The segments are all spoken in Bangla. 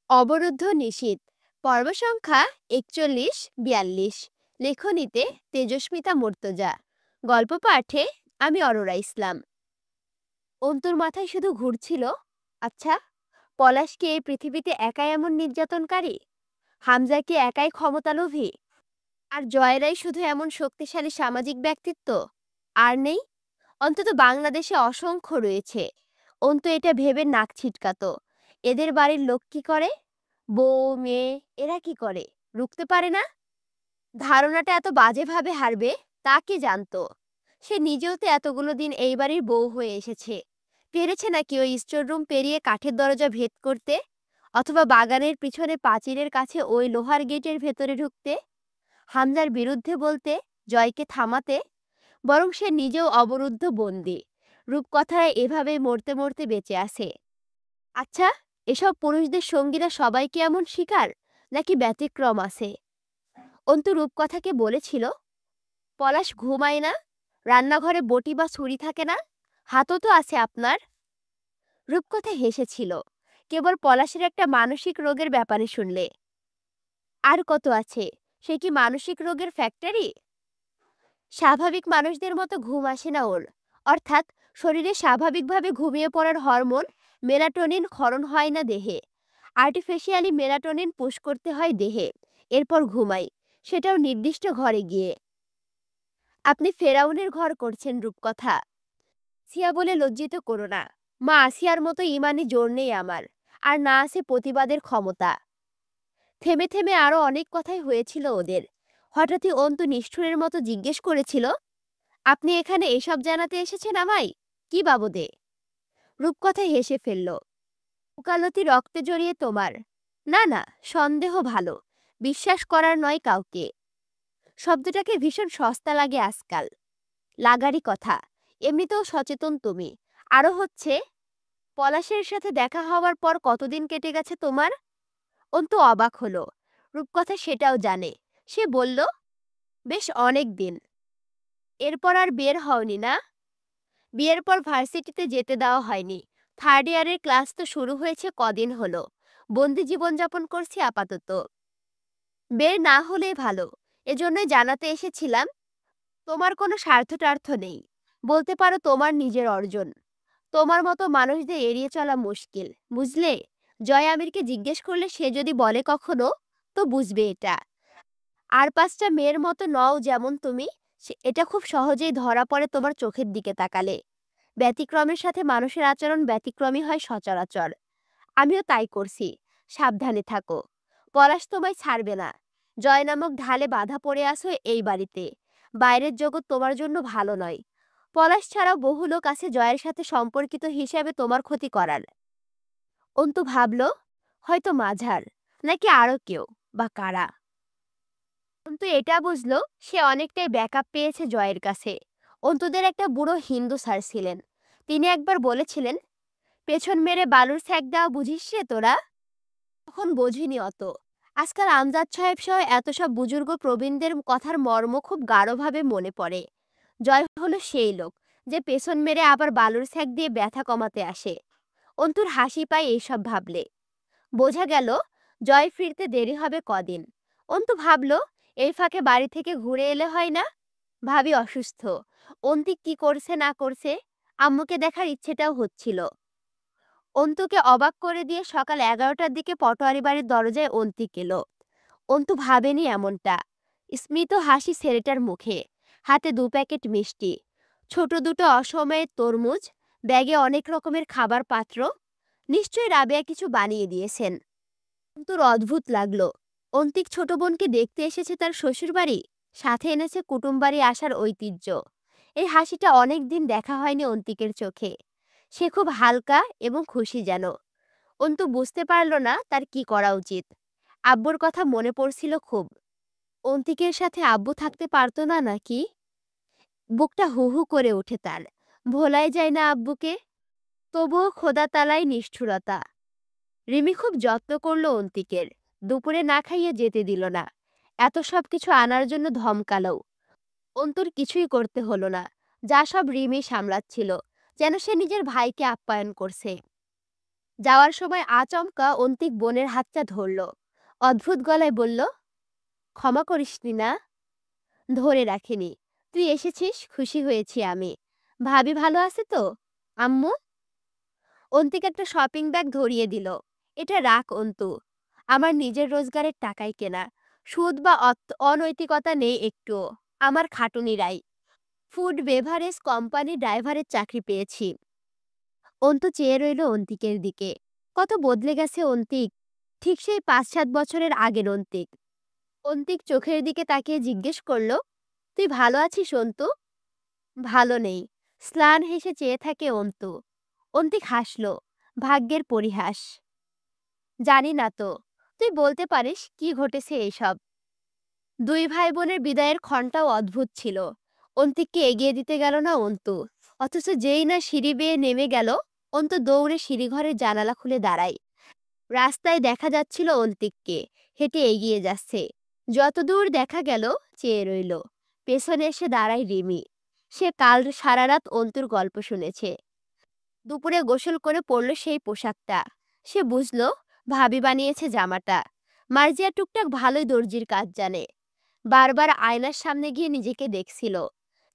অবরুদ্ধ নিশীথ পর্ব সংখ্যা ৪১-৪২। লেখনীতে তেজস্মিতা মুর্তজা। গল্প পাঠে আমি অরোরা ইসলাম। অন্তুর মাথায় শুধু ঘুরছিল, আচ্ছা, পলাশ কি এই পৃথিবীতে একাই এমন নির্যাতনকারী? হামজা কি একাই ক্ষমতালোভী? আর জয়েরাই শুধু এমন শক্তিশালী সামাজিক ব্যক্তিত্ব? আর নেই? অন্তত বাংলাদেশে অসংখ্য রয়েছে। অন্তু এটা ভেবে নাক ছিটকাতো। এদের বাড়ির লোক কি করে? বউ মেয়ে এরা কি করে? রুখতে পারে না? ধারণাটা এত বাজেভাবে হারবে তা কে জানতো? সে নিজেও তো এতগুলো দিন এই বাড়ির বউ হয়ে এসেছে। পেরেছে নাকি ওই স্টোর রুম পেরিয়ে কাঠের দরজা ভেদ করতে, অথবা বাগানের পিছনে পাঁচিলের কাছে ওই লোহার গেটের ভেতরে ঢুকতে, হামজার বিরুদ্ধে বলতে, জয়কে থামাতে? বরং সে নিজেও অবরুদ্ধ বন্দী, রূপকথায় এভাবে মরতে মরতে বেঁচে আছে। আচ্ছা, এসব পুরুষদের সঙ্গীরা সবাই কি এমন শিকার, নাকি ব্যতিক্রম আছে? অন্তু রূপকথাকে বলেছিল, পলাশ ঘুমায় না, রান্নাঘরে বটি বা ছুরি থাকে না, হাতও তো আছে আপনার। রূপকথা হেসেছিল, কেবল পলাশের একটা মানসিক রোগের ব্যাপারে শুনলে। আর কত আছে, সে কি মানসিক রোগের ফ্যাক্টরি? স্বাভাবিক মানুষদের মতো ঘুম আসে না ওর, অর্থাৎ শরীরে স্বাভাবিকভাবে ঘুমিয়ে পড়ার হরমোন মেলাটোনিন ক্ষরণ হয় না দেহে। আর্টিফিশিয়ালি মেলাটোনিন পুশ করতে হয় দেহে, এরপর ঘুমাই, সেটাও নির্দিষ্ট ঘরে গিয়ে। আপনি ফেরাউনের ঘর করছেন রূপকথা। সিয়া বলে লজ্জিত করো না। মা আসিয়ার মতো ইমানি জোর নেই আমার, আর না আছে প্রতিবাদের ক্ষমতা। থেমে থেমে আরো অনেক কথাই হয়েছিল ওদের। হঠাৎই অন্তু নিষ্ঠুরের মতো জিজ্ঞেস করেছিল, আপনি এখানে এসব জানাতে এসেছেন আমায়? কি বাবদে? রূপকথা হেসে ফেলল। উকালতি রক্তে জড়িয়ে তোমার। না না, সন্দেহ ভালো, বিশ্বাস করার নয় কাউকে। শব্দটাকে ভীষণ সস্তা লাগে আজকাল। লাগারই কথা, এমনিতেও সচেতন তুমি। আরও হচ্ছে, পলাশের সাথে দেখা হওয়ার পর কতদিন কেটে গেছে তোমার? অন্তু অবাক হলো। রূপকথা সেটাও জানে। সে বলল, বেশ অনেক দিন। এরপর আর বের হওনি না? বিয়ের পর ভার্সিটিতে যেতে দেওয়া হয়নি। থার্ড ইয়ারের ক্লাস তো শুরু হয়েছে কদিন হলো। বন্দি জীবনযাপন করছি আপাতত। বের না হলেই ভালো, এজন্যই জানাতে এসেছিলাম। তোমার কোনো স্বার্থটার্থ নেই, বলতে পারো তোমার নিজের অর্জন। তোমার মতো মানুষদের এড়িয়ে চলা মুশকিল, বুঝলে? জয় আমিরকে জিজ্ঞেস করলে সে যদি বলে কখনো, তো বুঝবে এটা। আর পাঁচটা মেয়ের মতো নও যেমন তুমি, এটা খুব সহজেই ধরা পড়ে তোমার চোখের দিকে তাকালে। ব্যতিক্রমের সাথে মানুষের আচরণ ব্যতিক্রমী হয় সচরাচর। আমিও তাই করছি। সাবধানে থাকো। পলাশ তোমায় ছাড়বে না। জয় নামক ঢালে বাধা পড়ে আসো এই বাড়িতে। বাইরের জগৎ তোমার জন্য ভালো নয়। পলাশ ছাড়াও বহু লোক আছে জয়ের সাথে সম্পর্কিত হিসেবে তোমার ক্ষতি করার। অন্তু ভাবল, হয়তো মাঝার, নাকি আরও কেউ, বা কারা। অন্তু এটা বুঝলো, সে অনেকটাই ব্যাকআপ পেয়েছে জয়ের কাছে। অন্তুদের একটা বুড়ো হিন্দু স্যার ছিলেন। তিনি একবার বলেছিলেন, পেছন মেরে বালুর স্যাক দেওয়া বুঝিস রে তোরা? তখন বোঝিনি অত। আজকাল আমজাদ সাহেব সহ এত সব বুজুর্গ প্রবীণদের কথার মর্ম খুব গাঢ়ভাবে মনে পড়ে। জয় হলো সেই লোক, যে পেছন মেরে আবার বালুর স্যাক দিয়ে ব্যথা কমাতে আসে। অন্তুর হাসি পায় এইসব ভাবলে। বোঝা গেল, জয় ফিরতে দেরি হবে কদিন। অন্তু ভাবল, এই ফাঁকে বাড়ি থেকে ঘুরে এলে হয় না। ভাবি অসুস্থ, অন্তিক কি করছে না করছে, আম্মুকে দেখার ইচ্ছেটাও হচ্ছিল। অন্তুকে অবাক করে দিয়ে সকাল 11টার দিকে পটোয়ারি বাড়ির দরজায় অন্তিক এলো। অন্তু ভাবেনি এমনটা। স্মিত হাসি ছেলেটার মুখে, হাতে 2 প্যাকেট মিষ্টি, ছোট দুটো অসময়ের তরমুজ, ব্যাগে অনেক রকমের খাবার পাত্র। নিশ্চয়ই রাবেয়া কিছু বানিয়ে দিয়েছেন। অন্তুর অদ্ভুত লাগলো। অন্তিক ছোট বোনকে দেখতে এসেছে তার শ্বশুর বাড়ি, সাথে এনেছে কুটুম বাড়ি আসার ঐতিহ্য। এই হাসিটা অনেক দিন দেখা হয়নি অন্তিকের চোখে। সে খুব হালকা এবং খুশি যেন। অন্তু বুঝতে পারল না তার কি করা উচিত। আব্বুর কথা মনে পড়ছিল খুব। অন্তিকের সাথে আব্বু থাকতে পারতো না নাকি? বুকটা হু হু করে ওঠে তার। ভোলাই যায় না আব্বুকে। তবুও খোদা তালাই নিষ্ঠুরতা। রিমি খুব যত্ন করলো অন্তিকের। দুপুরে না খাইয়ে যেতে দিল না। এত সব কিছু আনার জন্য ধমকালো। অন্তুর কিছুই করতে হলো না। যা সব রিমি সামলাচ্ছিল, যেন সে নিজের ভাইকে আপ্যায়ন করছে। যাওয়ার সময় আচমকা অন্তিক বোনের হাতটা ধরল। অদ্ভুত গলায় বলল, ক্ষমা করিসনি না? ধরে রাখিনি। তুই এসেছিস, খুশি হয়েছি আমি। ভাবি ভালো আছে তো? আম্মু? অন্তিক একটা শপিং ব্যাগ ধরিয়ে দিল। এটা রাখ অন্তু। আমার নিজের রোজগারের টাকায় কেনা। সুদ বা অনৈতিকতা নেই একটুও। আমার খাটুনিরাই। ফুড বেভারেজ কোম্পানি ড্রাইভারের চাকরি পেয়েছি। অন্তু চেয়ে রইল অন্তিকের দিকে। কত বদলে গেছে অন্তিক। ঠিক সেই ৫-৭ বছরের আগের অন্তিক। অন্তিক চোখের দিকে তাকিয়ে জিজ্ঞেস করল, তুই ভালো আছিস অন্তু? ভালো নেই। স্লান হেসে চেয়ে থাকে অন্তু। অন্তিক হাসল। ভাগ্যের পরিহাস। জানি না তো। তুই বলতে পারিস কি ঘটেছে এইসব? দুই ভাই বোনের বিদায়ের ক্ষণটাও অদ্ভুত ছিল। অন্তিককে এগিয়ে দিতে গেল না অন্তু। অথচ যেই না সিঁড়ি বেয়ে নেমে গেল, অন্তু দৌড়ে সিঁড়িঘরের জানালা খুলে দাঁড়ায়। রাস্তায় দেখা যাচ্ছিল অন্তিককে হেঁটে এগিয়ে যাচ্ছে। যতদূর দেখা গেল চেয়ে রইল। পেছনে এসে দাঁড়ায় রিমি। সে কাল সারা রাত অন্তুর গল্প শুনেছে। দুপুরে গোসল করে পরল সেই পোশাকটা। সে বুঝল ভাবি বানিয়েছে জামাটা। মার্জিয়া টুকটাক ভালোই দর্জির কাজ জানে। বারবার আয়নার সামনে গিয়ে নিজেকে দেখছিল।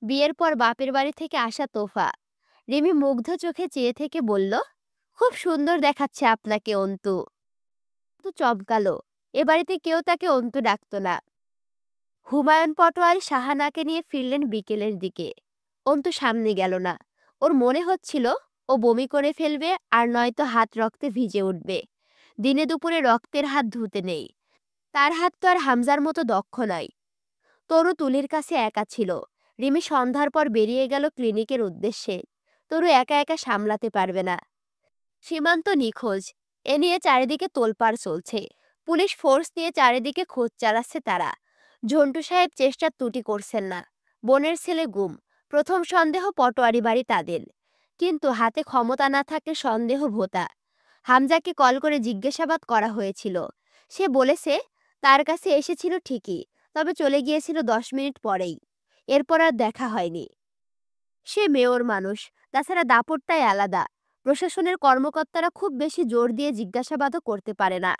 বিয়ের পর বাপের বাড়ি থেকে আসা তোফা। রিমি মুগ্ধ চোখে চেয়ে থেকে বলল, খুব সুন্দর দেখাচ্ছে আপনাকে অন্তু। তো চমকালো। এ বাড়িতে কেউ তাকে অন্তু ডাকত না। হুমায়ুন পটোয়ারি শাহানাকে নিয়ে ফিরলেন বিকেলের দিকে। অন্তু সামনে গেল না। ওর মনে হচ্ছিল ও বমি করে ফেলবে, আর নয়তো হাত রক্তে ভিজে উঠবে। দিনে দুপুরে রক্তের হাত ধুতে নেই। তার হাত তো আর হামজার মতো দক্ষ নয়। তরু তুলির কাছে একা ছিল। রিমি সন্ধ্যার পর বেরিয়ে গেল ক্লিনিকের উদ্দেশ্যে। তরু একা একা সামলাতে পারবে না। সীমান্ত নিখোঁজ। এ নিয়ে চারিদিকে তোলপাড় চলছে। পুলিশ ফোর্স নিয়ে চারিদিকে খোঁজ চালাচ্ছে তারা। ঝন্টু সাহেব চেষ্টার ত্রুটি করছেন না। বোনের ছেলে গুম। প্রথম সন্দেহ পটোয়ারি বাড়ি তাদের। কিন্তু হাতে ক্ষমতা না থাকলে সন্দেহ ভোতা। হামজাকে কল করে জিজ্ঞাসাবাদ করা হয়েছিল। সে বলেছে তার কাছে এসেছিল ঠিকই, তবে চলে গিয়েছিল 10 মিনিট পরেই। এরপর আর দেখা হয়নি। সে মেয়র মানুষ। তাছাড়া দাপটটাই আলাদা। প্রশাসনের কর্মকর্তারা খুব বেশি জোর দিয়ে জিজ্ঞাসাবাদও করতে পারে না।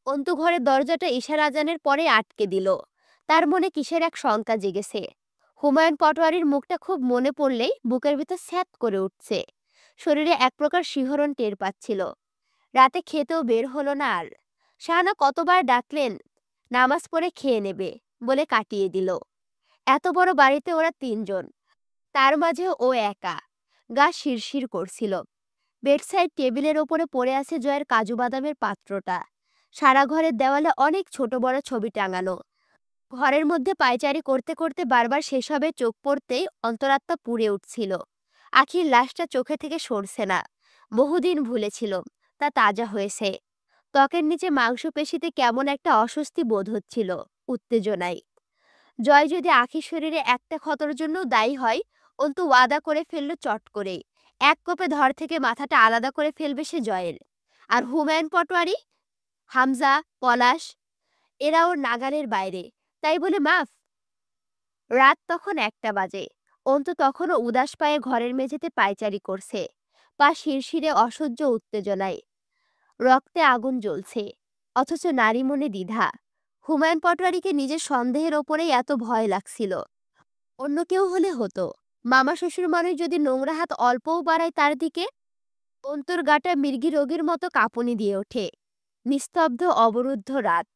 অন্তু ঘরের দরজাটা ইশারা আজানের পরে আটকে দিল। তার মনে কিসের এক শঙ্কা জেগেছে। হুমায়ুন পটোয়ারির মুখটা খুব মনে পড়লেই বুকের ভিতর স্যাঁত করে উঠছে। শরীরে এক প্রকার শিহরণ টের পাচ্ছিল। রাতে খেতেও বের হলো না আর। শাহানা কতবার ডাকলেন, নামাজ পড়ে খেয়ে নেবে বলে কাটিয়ে দিল। এত বড় বাড়িতে ওরা 3 জন, তার মাঝে ও একা। গা শিরশির করছিল। বেডসাইড টেবিলের ওপরে পড়ে আছে জয়ের কাজু বাদামের পাত্রটা। সারা ঘরের দেওয়ালে অনেক ছোট বড় ছবি টাঙানো। ঘরের মধ্যে পায়চারি করতে করতে বারবার সেসবে চোখ পড়তেই অন্তরাত্মা পুড়ে উঠছিল। আখির লাশটা চোখে থেকে সরছে না। বহুদিন ভুলেছিল, তা তাজা হয়েছে। ত্বকের নিচে মাংসপেশিতে কেমন একটা অস্বস্তি বোধ হচ্ছিল, উত্তেজনায়। জয় যদি আখির শরীরে একটা ক্ষতর জন্য দায়ী হয়, অন্তু ওয়াদা করে ফেলল চট করে। এক কোপে ধর থেকে মাথাটা আলাদা করে ফেলবে সে জয়ের। আর হুমায়ুন পটোয়ারি, হামজা, পলাশ, এরা ওর নাগালের বাইরে। তাই বলে মাফ? রাত তখন 1টা বাজে। অন্তু তখনও উদাস পায়ে ঘরের মেঝেতে পায়চারি করছে। পা শিরশিরে অসহ্য উত্তেজনায়। রক্তে আগুন জ্বলছে। অথচ নারী মনে দ্বিধা। হুমায়ুন পটোয়ারিকে নিজের সন্দেহের ওপরেই এত ভয় লাগছিল। অন্য কেউ হলে হতো। মামা শ্বশুর মানুষ যদি নোংরা হাত অল্পও বাড়ায় তার দিকে। অন্তুর গাটা মৃগী রোগীর মতো কাঁপুনি দিয়ে ওঠে। নিস্তব্ধ অবরুদ্ধ রাত।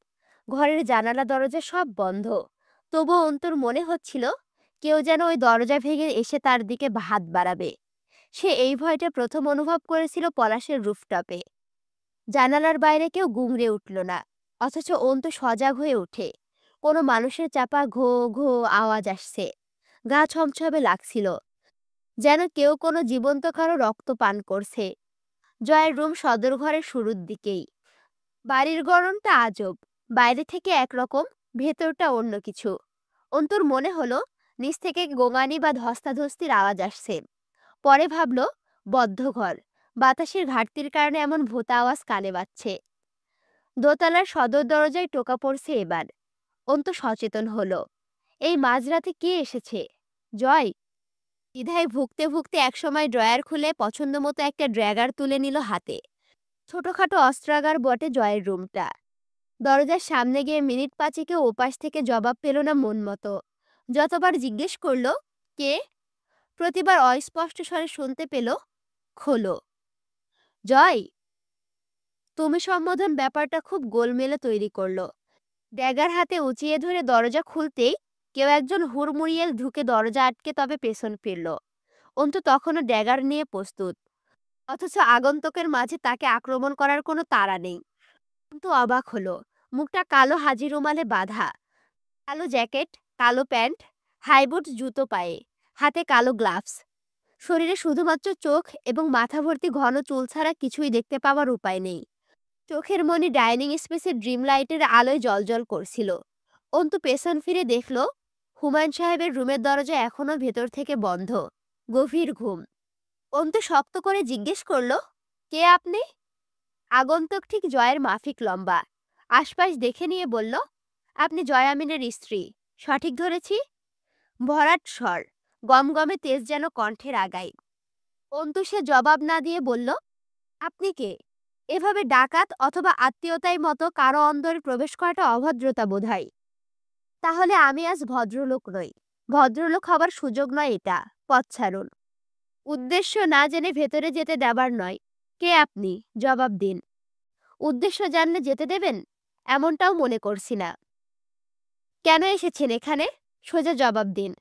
ঘরের জানালা দরজা সব বন্ধ। তবুও অন্তুর মনে হচ্ছিল কেউ যেন ওই দরজা ভেঙে এসে তার দিকে হাত বাড়াবে। সে এই ভয়টা প্রথম অনুভব করেছিল পলাশের রুফটপে। জানালার বাইরে কেউ গুমড়ে উঠল না। অথচ অন্তু সজাগ হয়ে ওঠে। কোনো মানুষের চাপা ঘো ঘো আওয়াজ আসছে। গা ছমছমে লাগছিল, যেন কেউ কোনো জীবন্ত কারো রক্ত পান করছে। জয়ের রুম সদর ঘরের শুরুর দিকেই। বাড়ির গরমটা আজব। বাইরে থেকে একরকম, ভেতরটা অন্য কিছু। অন্তুর মনে হলো নিচ থেকে গোঙানি বা ধস্তাধস্তির আওয়াজ আসছে। পরে ভাবল বদ্ধ ঘর, বাতাসের ঘাটতির কারণে এমন ভোঁতা আওয়াজ কানে বাজছে। দোতলার সদর দরজায় টোকা পড়ছে এবার। অন্তু সচেতন হলো। এই মাঝরাতে কে এসেছে? জয়। দ্বিধায় ভুগতে ভুগতে একসময় ড্রয়ার খুলে পছন্দ মতো একটা ড্র্যাগার তুলে নিল হাতে। ছোটখাটো অস্ত্রাগার বটে জয়ের রুমটা। দরজার সামনে গিয়ে মিনিট পাঁচেকে ওপাশ থেকে জবাব পেল না মন মতো। যতবার জিজ্ঞেস করলো কে, প্রতিবার অস্পষ্ট স্বরে শুনতে পেল খোলো। জয়, তুমি সম্বোধন ব্যাপারটা খুব গোলমেলে তৈরি করলো। ড্যাগার হাতে উঁচিয়ে ধরে দরজা খুলতেই কেউ একজন হুড়মুড়িয়ে ঢুকে দরজা আটকে তবে পেছন ফিরল। অন্তু তখনও ড্যাগার নিয়ে প্রস্তুত, অথচ আগন্তুকের মাঝে তাকে আক্রমণ করার কোনো তাড়া নেই। কিন্তু অবাক হলো, মুখটা কালো হাজি রুমালে বাঁধা, কালো জ্যাকেট, কালো প্যান্ট, হাইবুট জুতো পায়ে, হাতে কালো গ্লাভস। শরীরে শুধুমাত্র চোখ এবং মাথা ভর্তি ঘন চুল ছাড়া কিছুই দেখতে পাওয়ার উপায় নেই। চোখের মনি ডাইনিং স্পেসে ড্রিম লাইটের আলোয় জ্বলজ্বল করছিল। অন্তু পেছন ফিরে দেখল হুমায়ুন সাহেবের রুমের দরজা এখনো ভেতর থেকে বন্ধ। গভীর ঘুম। অন্তু শক্ত করে জিজ্ঞেস করল, কে আপনি? আগন্তুক ঠিক জয়ের মাফিক লম্বা। আশপাশ দেখে নিয়ে বলল, আপনি জয় আমিনের স্ত্রী। সঠিক ধরেছি? ভরাট স্বর, গমগমে তেজ যেন কণ্ঠের আগায়। অন্তু সে জবাব না দিয়ে বলল, আপনি কে? এভাবে ডাকাত অথবা আত্মীয়তায় মতো কারো অন্দরে প্রবেশ করাটা অভদ্রতা বোধহয়। তাহলে আমি আজ ভদ্রলোক নই। ভদ্রলোক হবার সুযোগ নয় এটা। পথ ছাড়ুন। উদ্দেশ্য না জেনে ভেতরে যেতে দেবার নয়। কে আপনি? জবাব দিন। উদ্দেশ্য জানলে যেতে দেবেন এমনটাও মনে করছি না। কেন এসেছেন এখানে? সোজা জবাব দিন।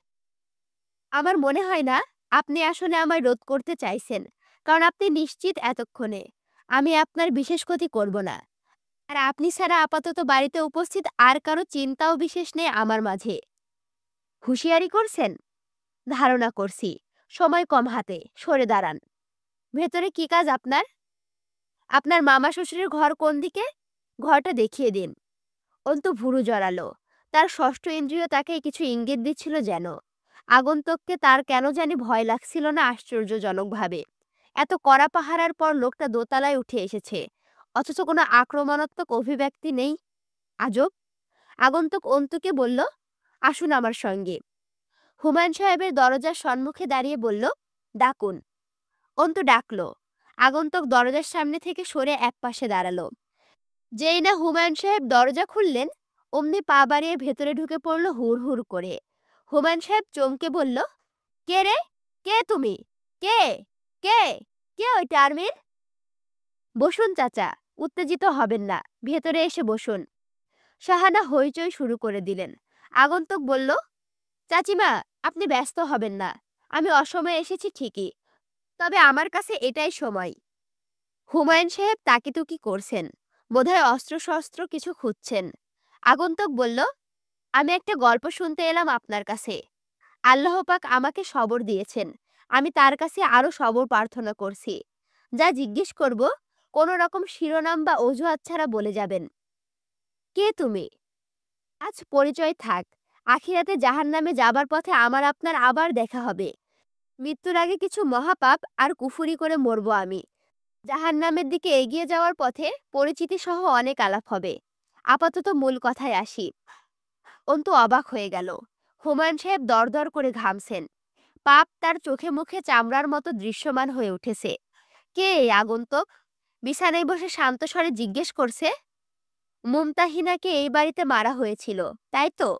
আমার মনে হয় না আপনি আসলে আমায় রোধ করতে চাইছেন, কারণ আপনি নিশ্চিত এতক্ষণে আমি আপনার বিশেষ ক্ষতি করব না। আর আপনি ছাড়া আপাতত বাড়িতে উপস্থিত আর কারো চিন্তাও বিশেষ নেই আমার মাঝে। হুঁশিয়ারি করছেন? ধারণা করছি। সময় কম হাতে, সরে দাঁড়ান। ভেতরে কি কাজ আপনার? আপনার মামা শ্বশুরের ঘর কোন দিকে? ঘরটা দেখিয়ে দিন। অন্তু ভুরু জড়ালো। তার ষষ্ঠ ইন্দ্রিয় তাকে কিছু ইঙ্গিত দিচ্ছিল যেন। আগন্তুককে তার কেন জানি ভয় লাগছিল না আশ্চর্যজনকভাবে। এত কড়া পাহারার পর লোকটা দোতলায় উঠে এসেছে, অথচ কোনো আক্রমণাত্মক অভিব্যক্তি নেই। আজব। আগন্তুক অন্তুকে বলল, আসুন আমার সঙ্গে। হুমায়ুন সাহেবের দরজার সম্মুখে দাঁড়িয়ে বলল, ডাকুন। অন্তু ডাকল। আগন্তুক দরজার সামনে থেকে সরে একপাশে দাঁড়ালো। যেই না হুমায়ুন সাহেব দরজা খুললেন, অমনি পা বাড়িয়ে ভেতরে ঢুকে পড়ল হুড় হুড় করে। হুমায়ুন সাহেব চমকে বলল, কে রে? কে তুমি? কে? কে? কে ওই টার্মিন? বসুন চাচা, উত্তেজিত হবেন না, ভেতরে এসে বসুন। সাহানা হইচই শুরু করে দিলেন। আগন্তুক বলল, চাচিমা, আপনি ব্যস্ত হবেন না। আমি অসময়ে এসেছি ঠিকই, তবে আমার কাছে এটাই সময়। হুমায়ুন সাহেব তাকিতুকি করছেন, বোধহয় অস্ত্রশস্ত্র কিছু খুঁজছেন। আগন্তুক বলল, আমি একটা গল্প শুনতে এলাম আপনার কাছে। আল্লাহ পাক আমাকে সবর দিয়েছেন, আমি তার কাছে আরো সবর প্রার্থনা করছি। যা জিজ্ঞেস করব কোনো রকম শিরোনাম বা অজুহাত ছাড়া বলে যাবেন। কে তুমি? আজ পরিচয় থাক। আখিরাতে জাহান্নামে যাবার পথে আমার আপনার আবার দেখা হবে। মৃত্যুর আগে কিছু মহাপাপ আর কুফুরি করে মরব আমি। জাহান্নামের দিকে এগিয়ে যাওয়ার পথে পরিচিতি সহ অনেক আলাপ হবে। আপাতত মূল কথায় আসি। অন্তু অবাক হয়ে গেল। হুমায়ুন সাহেব দরদর করে ঘামছেন। পাপ তার চোখে মুখে চামড়ার মতো দৃশ্যমান হয়ে উঠেছে। কে এই আগন্তুক? বিছানায় বসে শান্ত স্বরে জিজ্ঞেস করছে। মুমতাহিনাকে এই বাড়িতে মারা হয়েছিল, তাই তো?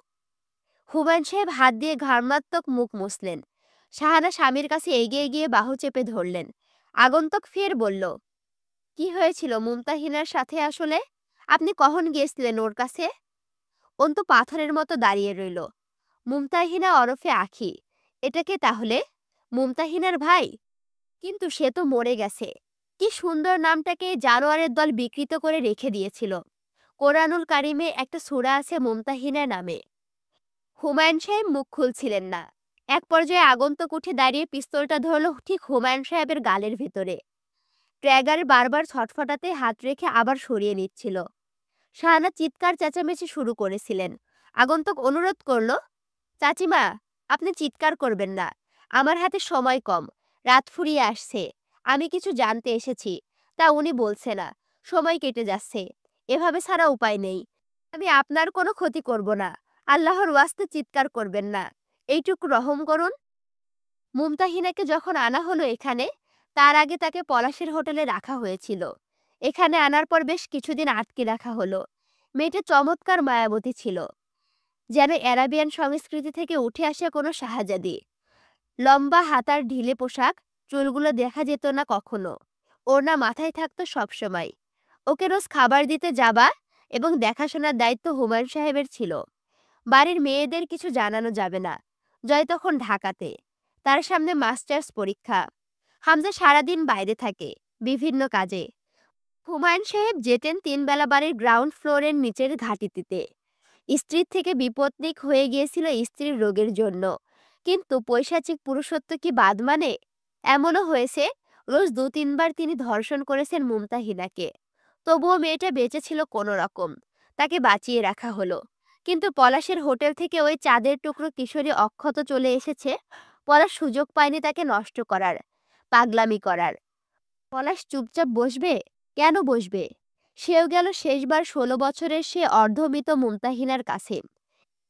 হুমায়ুন সাহেব হাত দিয়ে ঘামাত্মক মুখ মুছলেন। সাহানা স্বামীর কাছে এগিয়ে গিয়ে বাহু চেপে ধরলেন। আগন্তুক ফের বলল, কি হয়েছিল মুমতাহিনার সাথে আসলে? আপনি কখন গিয়েছিলেন ওর কাছে? অন্তু পাথরের মতো দাঁড়িয়ে রইল। মুমতাহিনা ওরফে আখি। এটাকে তাহলে মুমতাহিনার ভাই? কিন্তু সে তো মরে গেছে। কি সুন্দর নামটাকে জানোয়ারের দল বিকৃত করে রেখে দিয়েছিল। কোরআনুল কারিমে একটা সূরা আছে মুমতাহিনা নামে। হুমায়ুন সাহেব মুখ খুলছিলেন না। এক পর্যায়ে আগন্তুক উঠে দাঁড়িয়ে পিস্তলটা ধরল ঠিক হুমায়ুন সাহেবের গালের ভেতরে। ট্র্যাগারে বারবার ছটফটাতে হাত রেখে আবার সরিয়ে নিচ্ছিল। শাহানা চিৎকার চেঁচামেচি শুরু করেছিলেন। আগন্তুক অনুরোধ করল, চাচিমা, আপনি চিৎকার করবেন না। আমার হাতে সময় কম, রাত ফুরিয়ে আসছে। আমি কিছু জানতে এসেছি, তা উনি বলছে না। সময় কেটে যাচ্ছে, এভাবে ছাড়া উপায় নেই। আমি আপনার কোনো ক্ষতি করব না। আল্লাহর ওয়াস্তে চিৎকার করবেন না, এইটুকু রহম করুন। মুমতাহিনাকে যখন আনা হলো এখানে, তার আগে তাকে পলাশের হোটেলে রাখা হয়েছিল। এখানে আনার পর বেশ কিছুদিন আটকে রাখা হলো। মেয়েটা চমৎকার মায়াবতী ছিল, যেন অ্যারাবিয়ান সংস্কৃতি থেকে উঠে আসা কোনো শাহজাদি। লম্বা হাতার ঢিলে পোশাক, চুলগুলো দেখা যেত না কখনো। ওড়না মাথায় থাকতো সবসময়। ওকে রোজ খাবার দিতে যাবা এবং দেখাশোনার দায়িত্ব হুমায়ুন সাহেবের ছিল। বাড়ির মেয়েদের কিছু জানানো যাবে না। জয় তখন ঢাকাতে, তার সামনে মাস্টার্স পরীক্ষা। হামজা সারাদিন বাইরে থাকে, বিভিন্ন কাজে। হুমায়ুন সাহেব যেতেন তিনবেলা বাড়ির গ্রাউন্ড ফ্লোরের নিচের ঘাটিতে। স্ত্রীর থেকে বিপত্নিক হয়ে গিয়েছিল স্ত্রীর রোগের জন্য, কিন্তু পৈশাচিক পুরুষত্ব কি বাদ মানে? এমনও হয়েছে রোজ ২-৩ বার তিনি ধর্ষণ করেছেন মুমতাহিনাকে। তবুও মেয়েটা বেঁচে ছিল কোনো রকম, তাকে বাঁচিয়ে রাখা হলো। কিন্তু পলাশের হোটেল থেকে ওই চাঁদের টুকরো কিশোরী অক্ষত চলে এসেছে। পলাশ সুযোগ পায়নি তাকে নষ্ট করার, পাগলামি করার। পলাশ চুপচাপ বসবে? কেন বসবে? সেও গেল শেষবার ১৬ বছরের সে অর্ধমৃত মুমতাহিনার কাছে।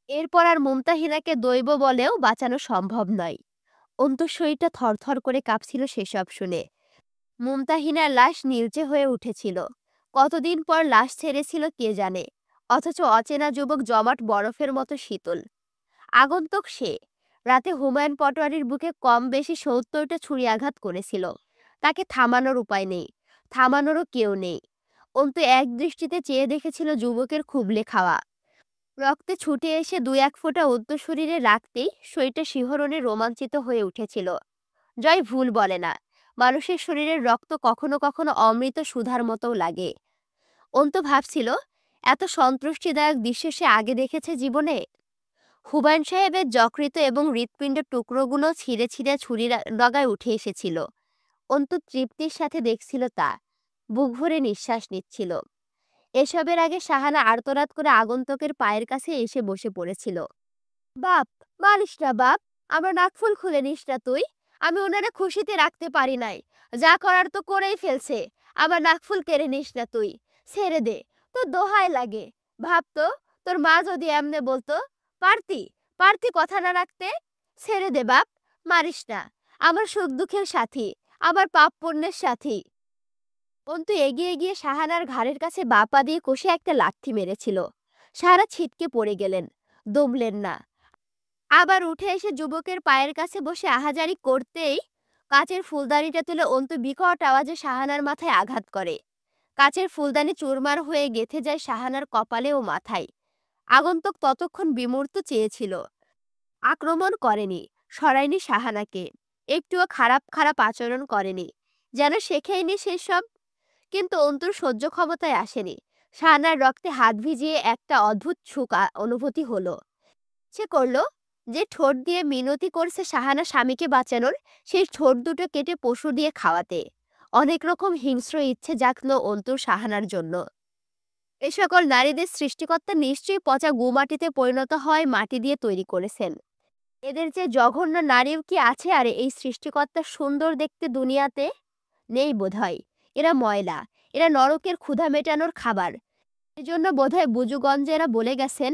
এরপর আর মুমতাহিনাকে দৈব বলেও বাঁচানো সম্ভব নয়। অন্তঃশরীরটা থরথর করে কাঁপছিল সেসব শুনে। মুমতাহিনার লাশ নীলচে হয়ে উঠেছিল। কতদিন পর লাশ ছেড়েছিল কে জানে, অথচ অচেনা যুবক জমাট বরফের মতো শীতল। আগন্তুক সে। রাতে হুমায়ুন পটোয়ারির বুকে কম বেশি ৭০টা ছুরি আঘাত করেছিল। তাকে থামানোর উপায় নেই, থামানোরও কেউ নেই। অন্তু এক দৃষ্টিতে চেয়ে দেখেছিল যুবকের খুবলে খাওয়া। রক্তে ছুটে এসে ২-১ ফোঁটা শরীরে রাখতেই শরীরটা শিহরণে রোমাঞ্চিত হয়ে উঠেছিল। জয় ভুল বলে না, মানুষের শরীরের রক্ত কখনো কখনো অমৃত সুধার মতোও লাগে। অন্তু ভাবছিল, এত সন্তুষ্টিদায়ক দৃশ্য সে আগে দেখেছে জীবনে। হুমায়ুন সাহেবের যকৃত এবং হৃৎপিণ্ডের টুকরোগুলো ছিঁড়ে ছিঁড়ে ছুরির ডগায় উঠে এসেছিল। অন্তু তৃপ্তির সাথে দেখছিল তা, বুক ভরে নিঃশ্বাস নিচ্ছিল। এসবের আগে শাহানা আর্তনাদ করে আগন্তুকের পায়ের কাছে এসে বসে পড়েছিল। বাপ, মানিস না বাপ, আমার নাকফুল খুলে নিস না তুই। আমি ওনারা খুশিতে রাখতে পারি নাই, যা করার তো করেই ফেলছে। আমার নাকফুল কেড়ে নিস না তুই, ছেড়ে দে, তোর দোহাই লাগে। ভাব তো, তোর মা যদি এমনে বলতো, পারতি পারতি কথা না রাখতে। ছেড়ে দে বাপ, মারিস না। আমার সুখ দুঃখের সাথী, আমার পাপ পুণ্যের সাথী। অন্তু এগিয়ে গিয়ে শাহানার ঘাড়ের কাছে বাঁ পা দিয়ে কষে একটা লাথি মেরেছিল। সারা ছিটকে পড়ে গেলেন, দমলেন না। আবার উঠে এসে যুবকের পায়ের কাছে বসে আহাজারি করতেই কাচের ফুলদানিটা তুলে অন্তু বিকট আওয়াজে শাহানার মাথায় আঘাত করে। কাচের ফুলদানি চুরমার হয়ে গেঁথে যায় শাহানার কপালে ও মাথায়। আগন্তুক ততক্ষণ বিমূর্ত চেয়েছিল, আক্রমণ করেনি, সরায়নি শাহানাকে, একটুও খারাপ খারাপ আচরণ করেনি, যেন শেখেইনি সেসব। কিন্তু অন্তুর সহ্য ক্ষমতায় আসেনি। শাহানার রক্তে হাত ভিজিয়ে একটা অদ্ভুত সুখ অনুভূতি হলো। সে করলো যে ঠোঁট দিয়ে মিনতি করছে শাহানা স্বামীকে বাঁচানোর, সেই ঠোঁট দুটো কেটে পশু দিয়ে খাওয়াতে। অনেক রকম হিংস্র ইচ্ছে জাগলো অন্তুর শাহানার জন্য। এ সকল নারীদের সৃষ্টিকর্তা নিশ্চয়ই পচা গুমাটিতে পরিণত হয় মাটি দিয়ে তৈরি করেছেন। এদের যে জঘন্য নারীও কি আছে আর এই সৃষ্টিকর্তার সুন্দর দেখতে দুনিয়াতে? নেই বোধহয়। এরা ময়লা, এরা নরকের ক্ষুধা মেটানোর খাবার। এজন্য বোধহয় বুজুগঞ্জেরা বলে গেছেন,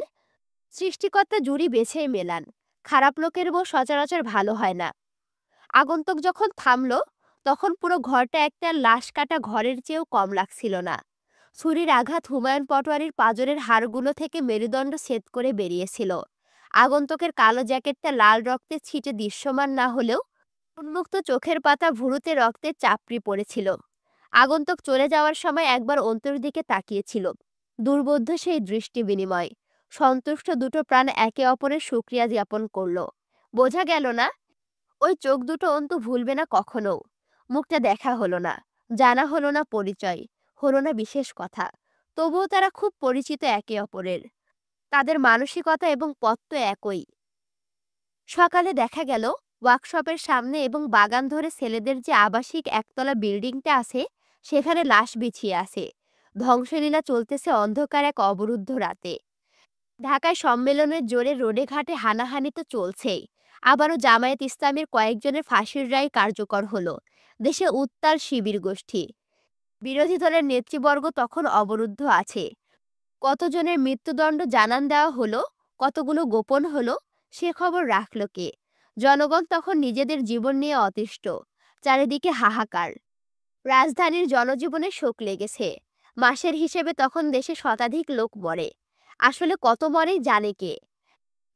সৃষ্টিকর্তা জুড়ি বেছেই মেলান, খারাপ লোকের বউ সচরাচর ভালো হয় না। আগন্তুক যখন থামলো, তখন পুরো ঘরটা একটা লাশ কাটা ঘরের চেয়েও কম লাগছিল না। ছুরির আঘাত হুমায়ুন পটোয়ারির পাঁজরের হাড়গুলো থেকে মেরুদণ্ড ছেদ করে বেরিয়েছিল। আগন্তুকের কালো জ্যাকেটটা লাল রক্তে ছিটে দৃশ্যমান না হলেও উন্মুক্ত চোখের পাতা ভুরুতে রক্তের চাপড়ি পড়েছিল। আগন্তুক চলে যাওয়ার সময় একবার অন্তুর দিকে তাকিয়েছিল। দুর্বোধ্য সেই দৃষ্টি বিনিময়। সন্তুষ্ট দুটো প্রাণ একে অপরের সুক্রিয়া জ্ঞাপন করল। বোঝা গেল না, ওই চোখ দুটো অন্তু ভুলবে না কখনো। মুখটা দেখা হলো না, জানা হলো না পরিচয়, হলো না বিশেষ কথা। তবুও তারা খুব পরিচিত একে অপরের। তাদের মানসিকতা এবং পথ তো একই। সকালে দেখা গেল ওয়ার্কশপের সামনে এবং বাগান ধরে ছেলেদের যে আবাসিক একতলা বিল্ডিংটা আছে, সেখানে লাশ বিছিয়ে আছে। ধ্বংসলীলা চলতেছে অন্ধকার এক অবরুদ্ধ রাতে। ঢাকায় সম্মেলনের জোরে রোডে ঘাটে হানাহানি তো চলছেই। আবারও জামায়াত ইসলামীর কয়েকজনের ফাঁসির রায় কার্যকর হলো। দেশে উত্তাল শিবির গোষ্ঠী। বিরোধী দলের নেতৃবর্গ তখন অবরুদ্ধ আছে। কতজনের মৃত্যুদণ্ড জানান দেওয়া হলো, কতগুলো গোপন হলো, সে খবর রাখল কে? জনগণ তখন নিজেদের জীবন নিয়ে অতিষ্ঠ। চারিদিকে হাহাকার। রাজধানীর জনজীবনে শোক লেগেছে। মাসের হিসেবে তখন দেশে শতাধিক লোক মরে। আসলে কত মরে জানে কে?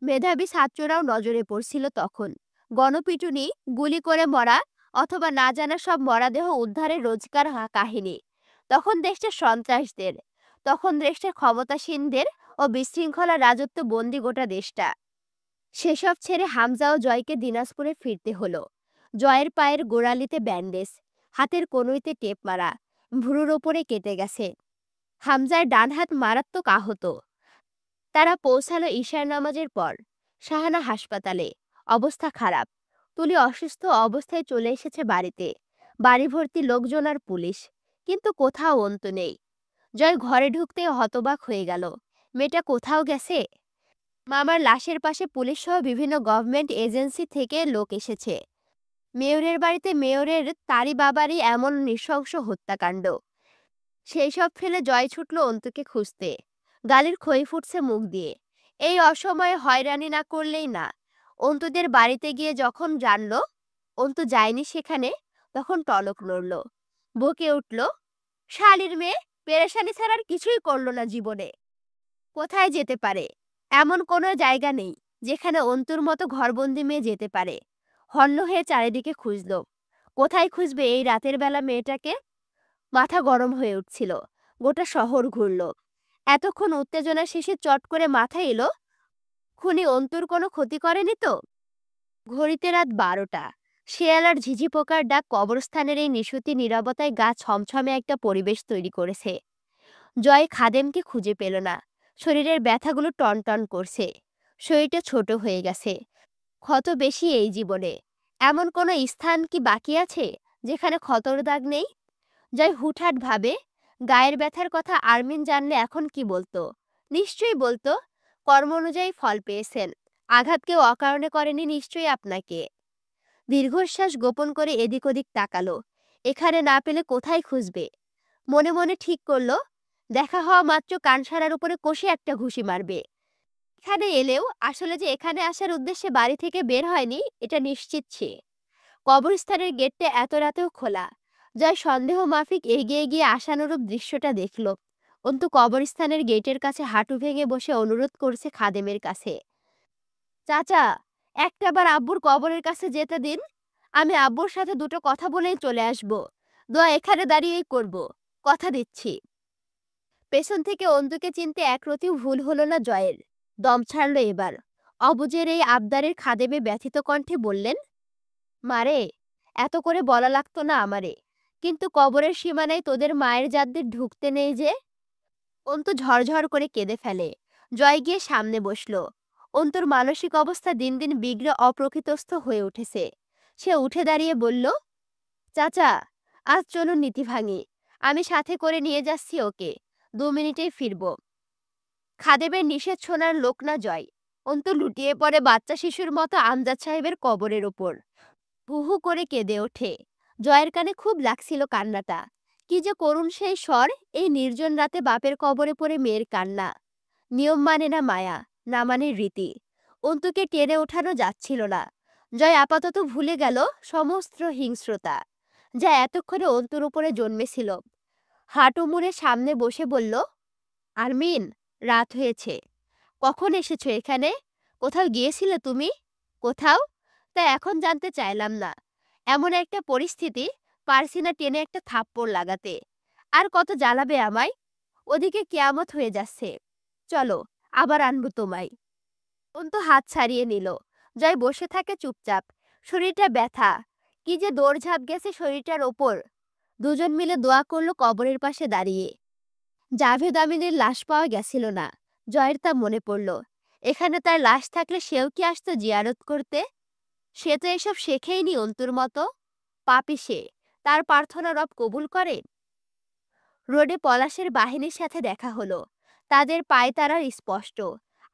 মেধাবী ছাত্ররাও নজরে পড়ছিল তখন। গণপিটুনি, গুলি করে মরা অথবা না জানা সব মরাদেহ উদ্ধারের রোজকার কাহিনী। তখন দেশটা সন্ত্রাসদের, তখন দেশটা ক্ষমতাসীনদের ও বিশৃঙ্খলা রাজত্ব বন্দি গোটা দেশটা। সেসব ছেড়ে হামজা ও জয়কে দিনাজপুরে ফিরতে হলো। জয়ের পায়ের গোড়ালিতে ব্যান্ডেজ, হাতের কনুইতে টেপ মারা, ভুরুর ওপরে কেটে গেছে। হামজার ডান হাত মারাত্মক আহত। তারা পৌঁছালো ঈশার নামাজের পর। শাহানা হাসপাতালে, অবস্থা খারাপ। তুলি অসুস্থ অবস্থায় চলে এসেছে বাড়িতে। বাড়ি ভর্তি লোকজন আর পুলিশ, কিন্তু কোথাও অন্ত নেই। জয় ঘরে ঢুকতে হতবাক হয়ে গেল। মেয়েটা কোথাও গেছে? মামার লাশের পাশে পুলিশ সহ বিভিন্ন গভর্নমেন্ট এজেন্সি থেকে লোক এসেছে। মেয়রের বাড়িতে মেয়রের তারই বাবারই এমন নৃশংস হত্যাকাণ্ড। সেই সব ফেলে জয় ছুটল অন্তুকে খুঁজতে। গালির খই ফুটছে মুখ দিয়ে। এই অসময়ে হয়রানি না করলেই না। অন্তুদের বাড়িতে গিয়ে যখন জানল অন্তু যায়নি সেখানে, তখন টনক নড়ল, বকে উঠল, শালির মেয়ে পেরেশানি ছাড়া আর কিছুই করলো না জীবনে। কোথায় যেতে পারে? এমন কোনো জায়গা নেই যেখানে অন্তুর মতো ঘরবন্দি মেয়ে যেতে পারে। হন্য হয়ে চারিদিকে খুঁজল। কোথায় খুঁজবে এই রাতের বেলা মেয়েটাকে? মাথা গরম হয়ে উঠছিল। গোটা শহর ঘুরল। এতক্ষণ উত্তেজনা শেষে চট করে মাথায় এলো, খুনি অন্তুর কোনো ক্ষতি করেনি তো? ঘড়িতে রাত 12টা। শেয়াল আর ঝিঝি পোকার ডাক কবরস্থানের এই নিশুতি নীরবতায় গা ছমছমে একটা পরিবেশ তৈরি করেছে। জয় খাদেমকে খুঁজে পেল না। শরীরের ব্যথাগুলো টনটন করছে। শরীরটা ছোট হয়ে গেছে। ক্ষত বেশি এই জীবনে। এমন কোনো স্থান কি বাকি আছে যেখানে ক্ষতর দাগ নেই? জয় হুটহাট ভাবে, গায়ের ব্যথার কথা আরমিন জানলে এখন কি বলতো? নিশ্চয়ই বলতো, কর্ম অনুযায়ী ফল পেয়েছেন। আঘাত কেউ অকারণে করেনি নিশ্চয়ই আপনাকে। দীর্ঘশ্বাস গোপন করে এদিক ওদিক তাকালো। এখানে না পেলে কোথায় খুঁজবে? মনে মনে ঠিক করলো, দেখা হওয়া মাত্র কানসারার উপরে কষে একটা ঘুষি মারবে। এখানে এলেও আসলে যে এখানে আসার উদ্দেশ্যে বাড়ি থেকে বের হয়নি এটা নিশ্চিত সে। কবরস্থানের গেটটা এত রাতেও খোলা। জয় সন্দেহ মাফিক এগিয়ে গিয়ে আশানুরূপ দৃশ্যটা দেখল। অন্তু কবরস্থানের গেটের কাছে হাঁটু ভেঙে বসে অনুরোধ করছে খাদেমের কাছে, চাচা, একটাবার আব্বুর কবরের কাছে যেতে দিন। আমি আব্বুর সাথে দুটো কথা বলেই চলে আসব। দোয়া এখানে দাঁড়িয়েই করব, কথা দিচ্ছি। পেছন থেকে অন্তুকে চিনতে একরতিও ভুল হলো না জয়ের। দম ছাড়ল এবার। অবুজের এই আবদারের খাদেমে ব্যথিত কণ্ঠে বললেন, মারে, এত করে বলা লাগতো না আমারে, কিন্তু কবরের সীমানায় তোদের মায়ের জাতদের ঢুকতে নেই যে। অন্তু ঝরঝর করে কেঁদে ফেলে। জয় গিয়ে সামনে বসল। অন্তুর মানসিক অবস্থা দিন দিন বিগড়ে অপ্রকৃতস্থ হয়ে উঠেছে। সে উঠে দাঁড়িয়ে বলল, চাচা, আজ চলুন নীতি ভাঙি। আমি সাথে করে নিয়ে যাচ্ছি ওকে। 2 মিনিটেই ফিরব। খাদেমের নিষেধ শোনার লোক না জয়। অন্তু লুটিয়ে পড়ে বাচ্চা শিশুর মতো আমজাদ সাহেবের কবরের ওপর। হু হু করে কেঁদে ওঠে। জয়ের কানে খুব লাগছিল কান্নাটা। কি যে করুণ সেই স্বর, এই নির্জন রাতে বাপের কবরে পড়ে মেয়ের কান্না। নিয়ম মানে না মায়া, না মানে রীতি। অন্তুকে টেনে ওঠানো যাচ্ছিল না। জয় আপাতত ভুলে গেল সমস্ত হিংস্রতা যা এতক্ষণে অন্তুর উপরে জন্মেছিল। হাঁটু মুড়ে সামনে বসে বলল, আরমিন, রাত হয়েছে। কখন এসেছো এখানে? কোথাও গিয়েছিলে তুমি? কোথাও? তা এখন জানতে চাইলাম না। এমন একটা পরিস্থিতি, পারছি না টেনে একটা থাপ্পড় লাগাতে। আর কত জ্বালাবে আমায়? ওদিকে কিয়ামত হয়ে যাচ্ছে। চলো, আবার আনবো তোমায়। অন্তু হাত ছাড়িয়ে নিল। জয় বসে থাকে চুপচাপ। শরীরটা ব্যথা। কি যে দৌড়ঝাঁপ গেছে শরীরটার ওপর। দুজন মিলে দোয়া করলো কবরের পাশে দাঁড়িয়ে। জাভেদ আমিনের লাশ পাওয়া গেছিল না। জয়ের তা মনে পড়ল। এখানে তার লাশ থাকলে সেও কি আসতো জিয়ারত করতে? সে তো এসব শেখেইনি অন্তুর মতো। পাপী সে, তার প্রার্থনা রব কবুল করে? রোডে পলাশের বাহিনীর সাথে দেখা হলো। তাদের পায়তারার স্পষ্ট।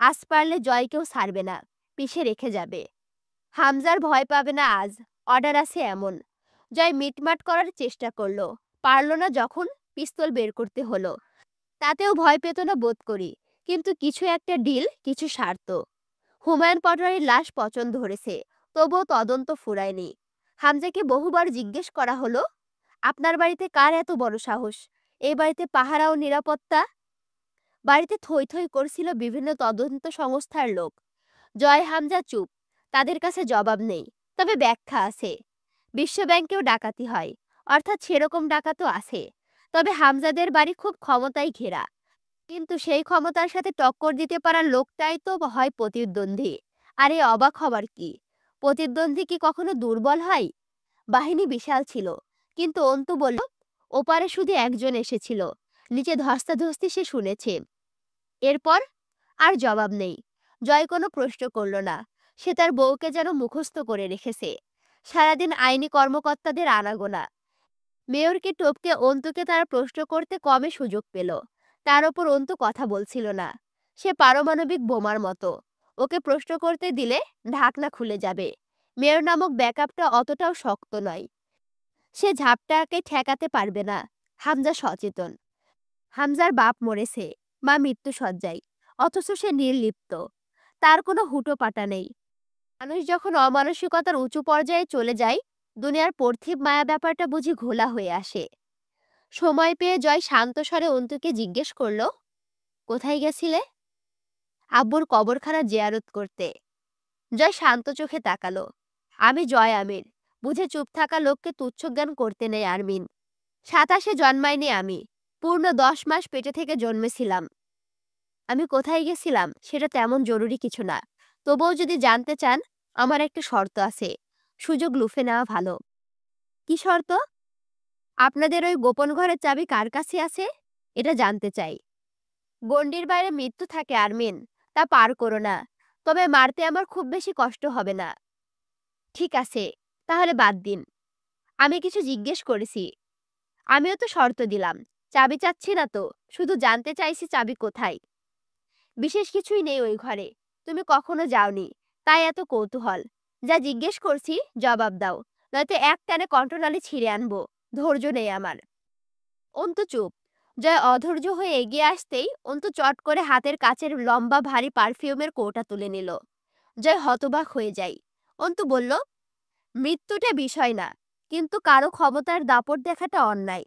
আজ পারলে জয়কেও ছাড়বে না, পিষে রেখে যাবে। হামজার ভয় পাবে না আজ, অর্ডার আছে এমন। জয় মিটমাট করার চেষ্টা করলো, পারল না যখন পিস্তল বের করতে হলো। তাতেও ভয় পেত না বোধ করি, কিন্তু কিছু একটা ডিল, কিছু স্বার্থ। হুমায়ুন পটোয়ারির লাশ পচন ধরেছে, তবুও তদন্ত ফুরায়নি। হামজাকে বহুবার জিজ্ঞেস করা হলো, আপনার বাড়িতে কার এত বড় সাহস? এই বাড়িতে পাহারা ও নিরাপত্তা? বাড়িতে থই থই করছিল বিভিন্ন তদন্ত সংস্থার লোক। জয় হামজা চুপ। তাদের কাছে জবাব নেই, তবে ব্যাখ্যা আছে। বিশ্বব্যাংকেও ডাকাতি হয়, অর্থাৎ সেরকম ডাকাতও আছে। তবে হামজাদের বাড়ি খুব ক্ষমতায় ঘেরা, কিন্তু সেই ক্ষমতার সাথে টক্কর দিতে পারার লোকটাই তো হয় প্রতিদ্বন্দ্বী। আরে অবাক হবার কি? প্রতিদ্বন্দ্বী কি কখনো দুর্বল হয়? বাহিনী বিশাল ছিল, কিন্তু অন্তু বলল ওপারে শুধু একজন এসেছিল, নিচে ধস্তাধস্তি সে শুনেছে। এরপর আর জবাব নেই। জয় কোনো প্রশ্ন করল না। সে তার বউকে যেন মুখস্থ করে রেখেছে। সারাদিন আইনি কর্মকর্তাদের আনাগোনা। মেয়রকে টপকে অন্তুকে তারা প্রশ্ন করতে কমে সুযোগ পেল। তার ওপর অন্তু কথা বলছিল না। সে পারমাণবিক বোমার মতো। ওকে প্রশ্ন করতে দিলে ঢাকনা খুলে যাবে। মেয়র নামক ব্যাকআপটা অতটাও শক্ত নয়। সে ঝাপটাকে ঠেকাতে পারবে না। হামজা সচেতন। হামজার বাপ মরেছে, মা মৃত্যুশয্যায়, অথচ সে নির্লিপ্ত। তার কোনো হুটোপাটা নেই। মানুষ যখন অমানসিকতার উঁচু পর্যায়ে চলে যায়, দুনিয়ার পার্থিব মায়া ব্যাপারটা বুঝি ঘোলা হয়ে আসে। সময় পেয়ে জয় শান্ত স্বরে অন্তুকে জিজ্ঞেস করল, কোথায় গেছিলে? আব্বুর কবরখানা জিয়ারত করতে। জয় শান্ত চোখে তাকালো। আমি জয় আমির। বুঝে চুপ থাকা লোককে তুচ্ছজ্ঞান করতে নেই আরমিন। 27-এ জন্মাইনি আমি, পূর্ণ 10 মাস পেটে থেকে জন্মেছিলাম। আমি কোথায় গেছিলাম সেটা তেমন জরুরি কিছু না। তবুও যদি জানতে চান, আমার একটা শর্ত আছে। সুযোগ লুফে নেওয়া ভালো। কি শর্ত? আপনাদের ওই গোপন ঘরের চাবি কার কাছে আছে এটা জানতে চাই। গণ্ডির বাইরে মৃত্যু থাকে আরমিন, তা পার করো না। তবে মারতে আমার খুব বেশি কষ্ট হবে না। ঠিক আছে, তাহলে বাদ দিন। আমি কিছু জিজ্ঞেস করেছি। আমিও তো শর্ত দিলাম। চাবি চাচ্ছি না তো, শুধু জানতে চাইছি চাবি কোথায়। বিশেষ কিছুই নেই ওই ঘরে। তুমি কখনো যাওনি, তাই এত কৌতূহল। যা জিজ্ঞেস করছি জবাব দাও, নয়তো এক টানে কণ্ঠনালী ছিঁড়ে আনবো। ধৈর্য নেই আমার। অন্তু চুপ। জয় অধৈর্য হয়ে এগিয়ে আসতেই অন্তু চট করে হাতের কাছের লম্বা ভারী পারফিউমের কৌটা তুলে নিল। জয় হতবাক হয়ে যায়। অন্তু বলল, মৃত্যুটা বিষয় না, কিন্তু কারো ক্ষমতার দাপট দেখাটা অন্যায়।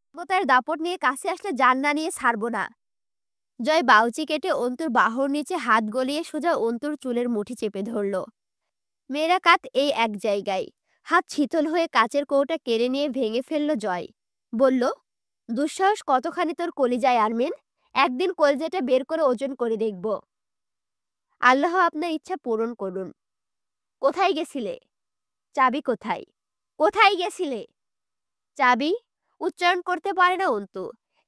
ক্ষমতার দাপট নিয়ে কাছে আসলে জান না নিয়ে ছাড়বো না। জয় বাউচি কেটে অন্তুর বাহুর নিচে হাত গলিয়ে সোজা অন্তুর চুলের মুঠি চেপে ধরল। মেয়েরা কাত এই এক জায়গায়। হাত শীতল হয়ে কাচের কৌটা কেড়ে নিয়ে ভেঙে ফেলল জয়। বলল, দুঃসাহস কতখানি তোর কলিজায় আরমিন। একদিন কলজেটা বের করে ওজন করে দেখব। আল্লাহ আপনার ইচ্ছা পূরণ করুন। কোথায় গেছিলে? চাবি কোথায়? কোথায় গেছিলে? চাবি? উচ্চারণ করতে পারে না অন্তু।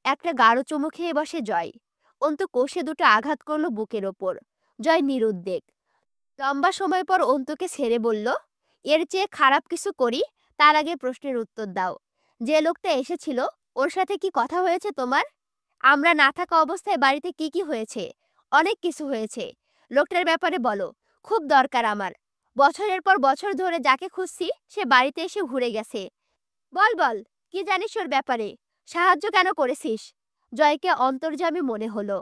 একটা গাঢ় চুমু খেয়ে বসে জয়। অন্তু কষে দুটো আঘাত করলো বুকের ওপর। জয় নিরুদ্বেগ। লম্বা সময় পর অন্তুকে ছেড়ে বলল, এর চেয়ে খারাপ কিছু করি, তার আগে প্রশ্নের উত্তর দাও। যে লোকটা এসেছিল, ওর সাথে কি কথা হয়েছে তোমার? আমরা না থাকা অবস্থায় বাড়িতে কি কি হয়েছে? অনেক কিছু হয়েছে। লোকটার ব্যাপারে বলো, খুব দরকার আমার। বছরের পর বছর ধরে যাকে খুঁজছি সে বাড়িতে এসে ঘুরে গেছে। বল বল, কি জানিস ওর ব্যাপারে? সাহায্য কেন করেছিস? জয়কে অন্তর্যামী মনে হলো।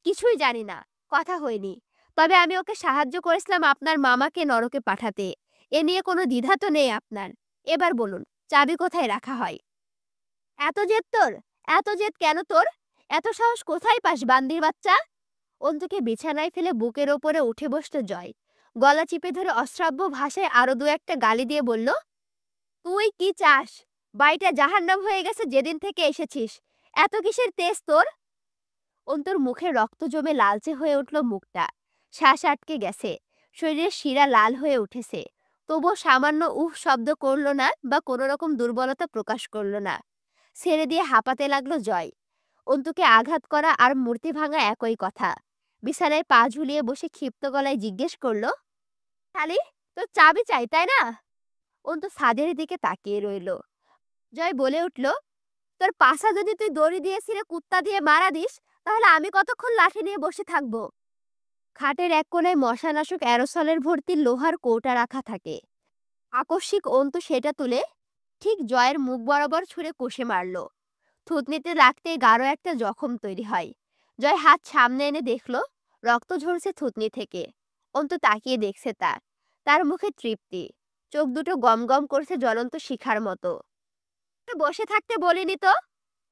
কিছুই জানি না, কথা হয়নি। তবে আমি ওকে সাহায্য করেছিলাম আপনার মামাকে নরকে পাঠাতে। এ নিয়ে কোনো দ্বিধা তো নেই আপনার। এবার বলুন, চাবি কোথায় রাখা হয়? এত জেদ তোর? এত জেদ কেন তোর? এত সাহস কোথায় পাস বান্দির বাচ্চা? অন্তুকে বিছানায় ফেলে বুকের ওপরে উঠে বসল জয়। গলা চিপে ধরে অশ্রাব্য ভাষায় আরো দু একটা গালি দিয়ে বলল, তুই কি চাস? বাড়িটা জাহান্নাম হয়ে গেছে যেদিন থেকে এসেছিস। এত কিসের তেজ তোর? অন্তুর মুখে রক্ত জমে লালচে হয়ে উঠল মুখটা। শ্বাস আটকে গেছে। শরীরের শিরা লাল হয়ে উঠেছে। তবুও সামান্য উহ শব্দ করল না বা কোনো রকম দুর্বলতা প্রকাশ করল না। ছেড়ে দিয়ে হাঁপাতে লাগলো জয়। অন্তুকে আঘাত করা আর মূর্তি ভাঙা একই কথা। বিছানায় পা ঝুলিয়ে বসে ক্ষিপ্ত গলায় জিজ্ঞেস করল, খালি তোর চাবি চাই তাই না? অন্তু ছাদের দিকে তাকিয়ে রইল। জয় বলে উঠল, তোর পাশা যদি তুই দড়ি দিয়ে ছিঁড়ে কুত্তা দিয়ে মারা দিস, তাহলে আমি কতক্ষণ লাঠি নিয়ে বসে থাকবো? খাটের এক কোণায় মশানাশক অ্যারোসলের ভর্তি লোহার কৌটা রাখা থাকে। আকস্মিক অন্তু সেটা তুলে ঠিক জয়ের মুখ বরাবর ছুঁড়ে কষে মারল। থুতনিতে লাগতেই গাঢ় একটা জখম তৈরি হয়। জয় হাত সামনে এনে দেখল রক্ত ঝরছে থুতনি থেকে। অন্তু তাকিয়ে দেখছে তার মুখে তৃপ্তি। চোখ দুটো গম গম করছে জ্বলন্ত শিখার মতো। তোকে বসে থাকতে বলিনি তো।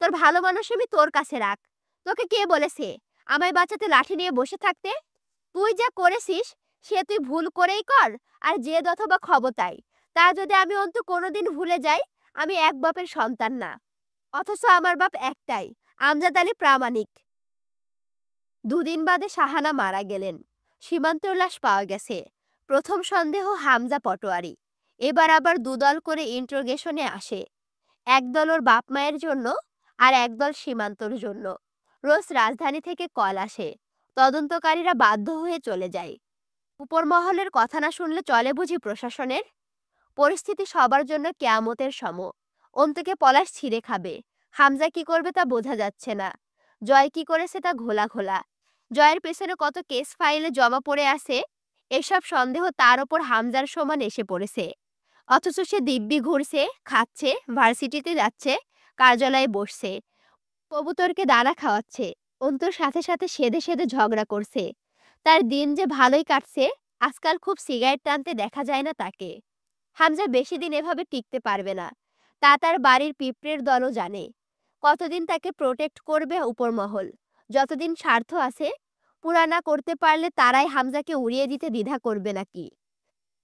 তোর ভালো মানুষ আমি তোর কাছে রাখ। তোকে কে বলেছে আমায় বাঁচাতে লাঠি নিয়ে বসে থাকতে? তুই যা করেছিস সে তুই ভুল করেই কর আর জেদ অথবা ক্ষমতায়। তা যদি আমি অন্তু কোনোদিন ভুলে যাই আমি এক বাপের সন্তান না, অথচ আমার বাপ একটাই, আমজাদ আলী প্রামাণিক। দুদিন বাদে শাহানা মারা গেলেন। সীমান্তের লাশ পাওয়া গেছে। প্রথম সন্দেহ হামজা পটোয়ারি। এবার আবার দুদল করে ইন্ট্রোগেশনে আসে। একদল ওর বাপ মায়ের জন্য আর একদল সীমান্তর জন্য। রোজ রাজধানী থেকে কল আসে। তদন্তকারীরা বাধ্য হয়ে চলে যায়। উপর মহলের কথা না শুনলে চলে বুঝি প্রশাসনের? পরিস্থিতি সবার জন্য কেয়ামতের সম। অন্তুকে পলাশ ছিঁড়ে খাবে। হামজা কি করবে তা বোঝা যাচ্ছে না। জয় কি করেছে তা ঘোলা ঘোলা। জয়ের পেছনে কত কেস ফাইলে জমা পড়ে আছে, এসব সন্দেহ তার ওপর হামজার সমান এসে পড়েছে। অথচ সে দিব্যি ঘুরছে, খাচ্ছে, ভার্সিটিতে যাচ্ছে, কার্যালয়ে বসছে, কবুতরকে দানা খাওয়াচ্ছে, অন্তুর সাথে সাথে সেধে সেধে ঝগড়া করছে। তার দিন যে ভালোই কাটছে, আজকাল খুব সিগারেট টানতে দেখা যায় না তাকে। হামজা বেশি দিন এভাবে টিকতে পারবে না, তা তার বাড়ির পিঁপড়ের দলও জানে। কতদিন তাকে প্রোটেক্ট করবে উপরমহল? যতদিন স্বার্থ আছে, পুরা না করতে পারলে তারাই হামজাকে উড়িয়ে দিতে দ্বিধা করবে নাকি?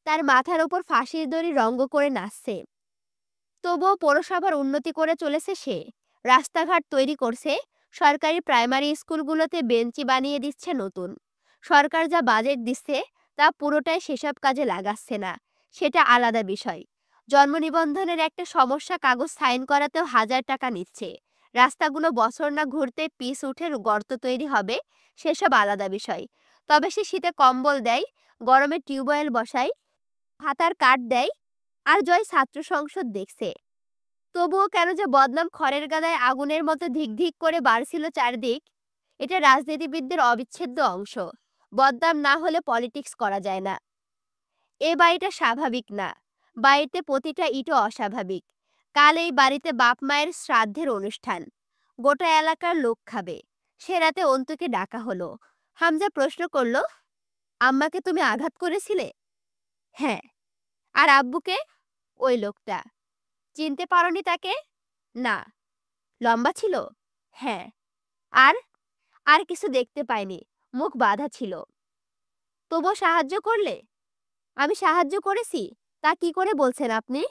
তার মাথার ওপর ফাঁসির দড়ি রঙ্গ করে নাচছে। তবুও পৌরসভার উন্নতি করে চলেছে সে। রাস্তাঘাট তৈরি করছে, সরকারি প্রাইমারি স্কুলগুলোতে বেঞ্চি বানিয়ে দিচ্ছে নতুন। সরকার যা বাজেট দিচ্ছে তা পুরোটাই সেসব কাজে লাগাচ্ছে না, সেটা আলাদা বিষয়। জন্ম নিবন্ধনের একটা সমস্যা কাগজ সাইন করাতেও 1000 টাকা নিচ্ছে। রাস্তাগুলো বছর না ঘুরতে পিচ উঠে গর্ত তৈরি হবে, সেসব আলাদা বিষয়। তবে সে শীতে কম্বল দেয়, গরমে টিউবওয়েল বসায়, ভাতার কার্ড দেয়। আর জয় ছাত্র সংসদ দেখছে। তবুও কেন যে বদনাম খড়ের গাদায় আগুনের মতো ধিক ধিক করে বাড়ছিল চারদিক। এটা রাজনীতিবিদদের অবিচ্ছেদ্য অংশ। বদনাম না হলে পলিটিক্স করা যায় না। এ বাড়িটা স্বাভাবিক না, বাড়িতে প্রতিটা ইটও অস্বাভাবিক। কাল এই বাড়িতে বাপ মায়ের শ্রাদ্ধের অনুষ্ঠান, গোটা এলাকার লোক খাবে। সে রাতে অন্তুকে ডাকা হলো। হামজা প্রশ্ন করলো, আম্মাকে তুমি আঘাত করেছিলে? হ্যাঁ। আর আব্বুকে? ওই লোকটা। চিনতে পারোনি তাকে? না। লম্বা ছিল? হ্যাঁ। আর? আর কিছু দেখতে পাইনি, মুখ বাঁধা ছিল। তবুও সাহায্য করলে? আমি সাহায্য করেছি তা কি করে বলছেন আপনি?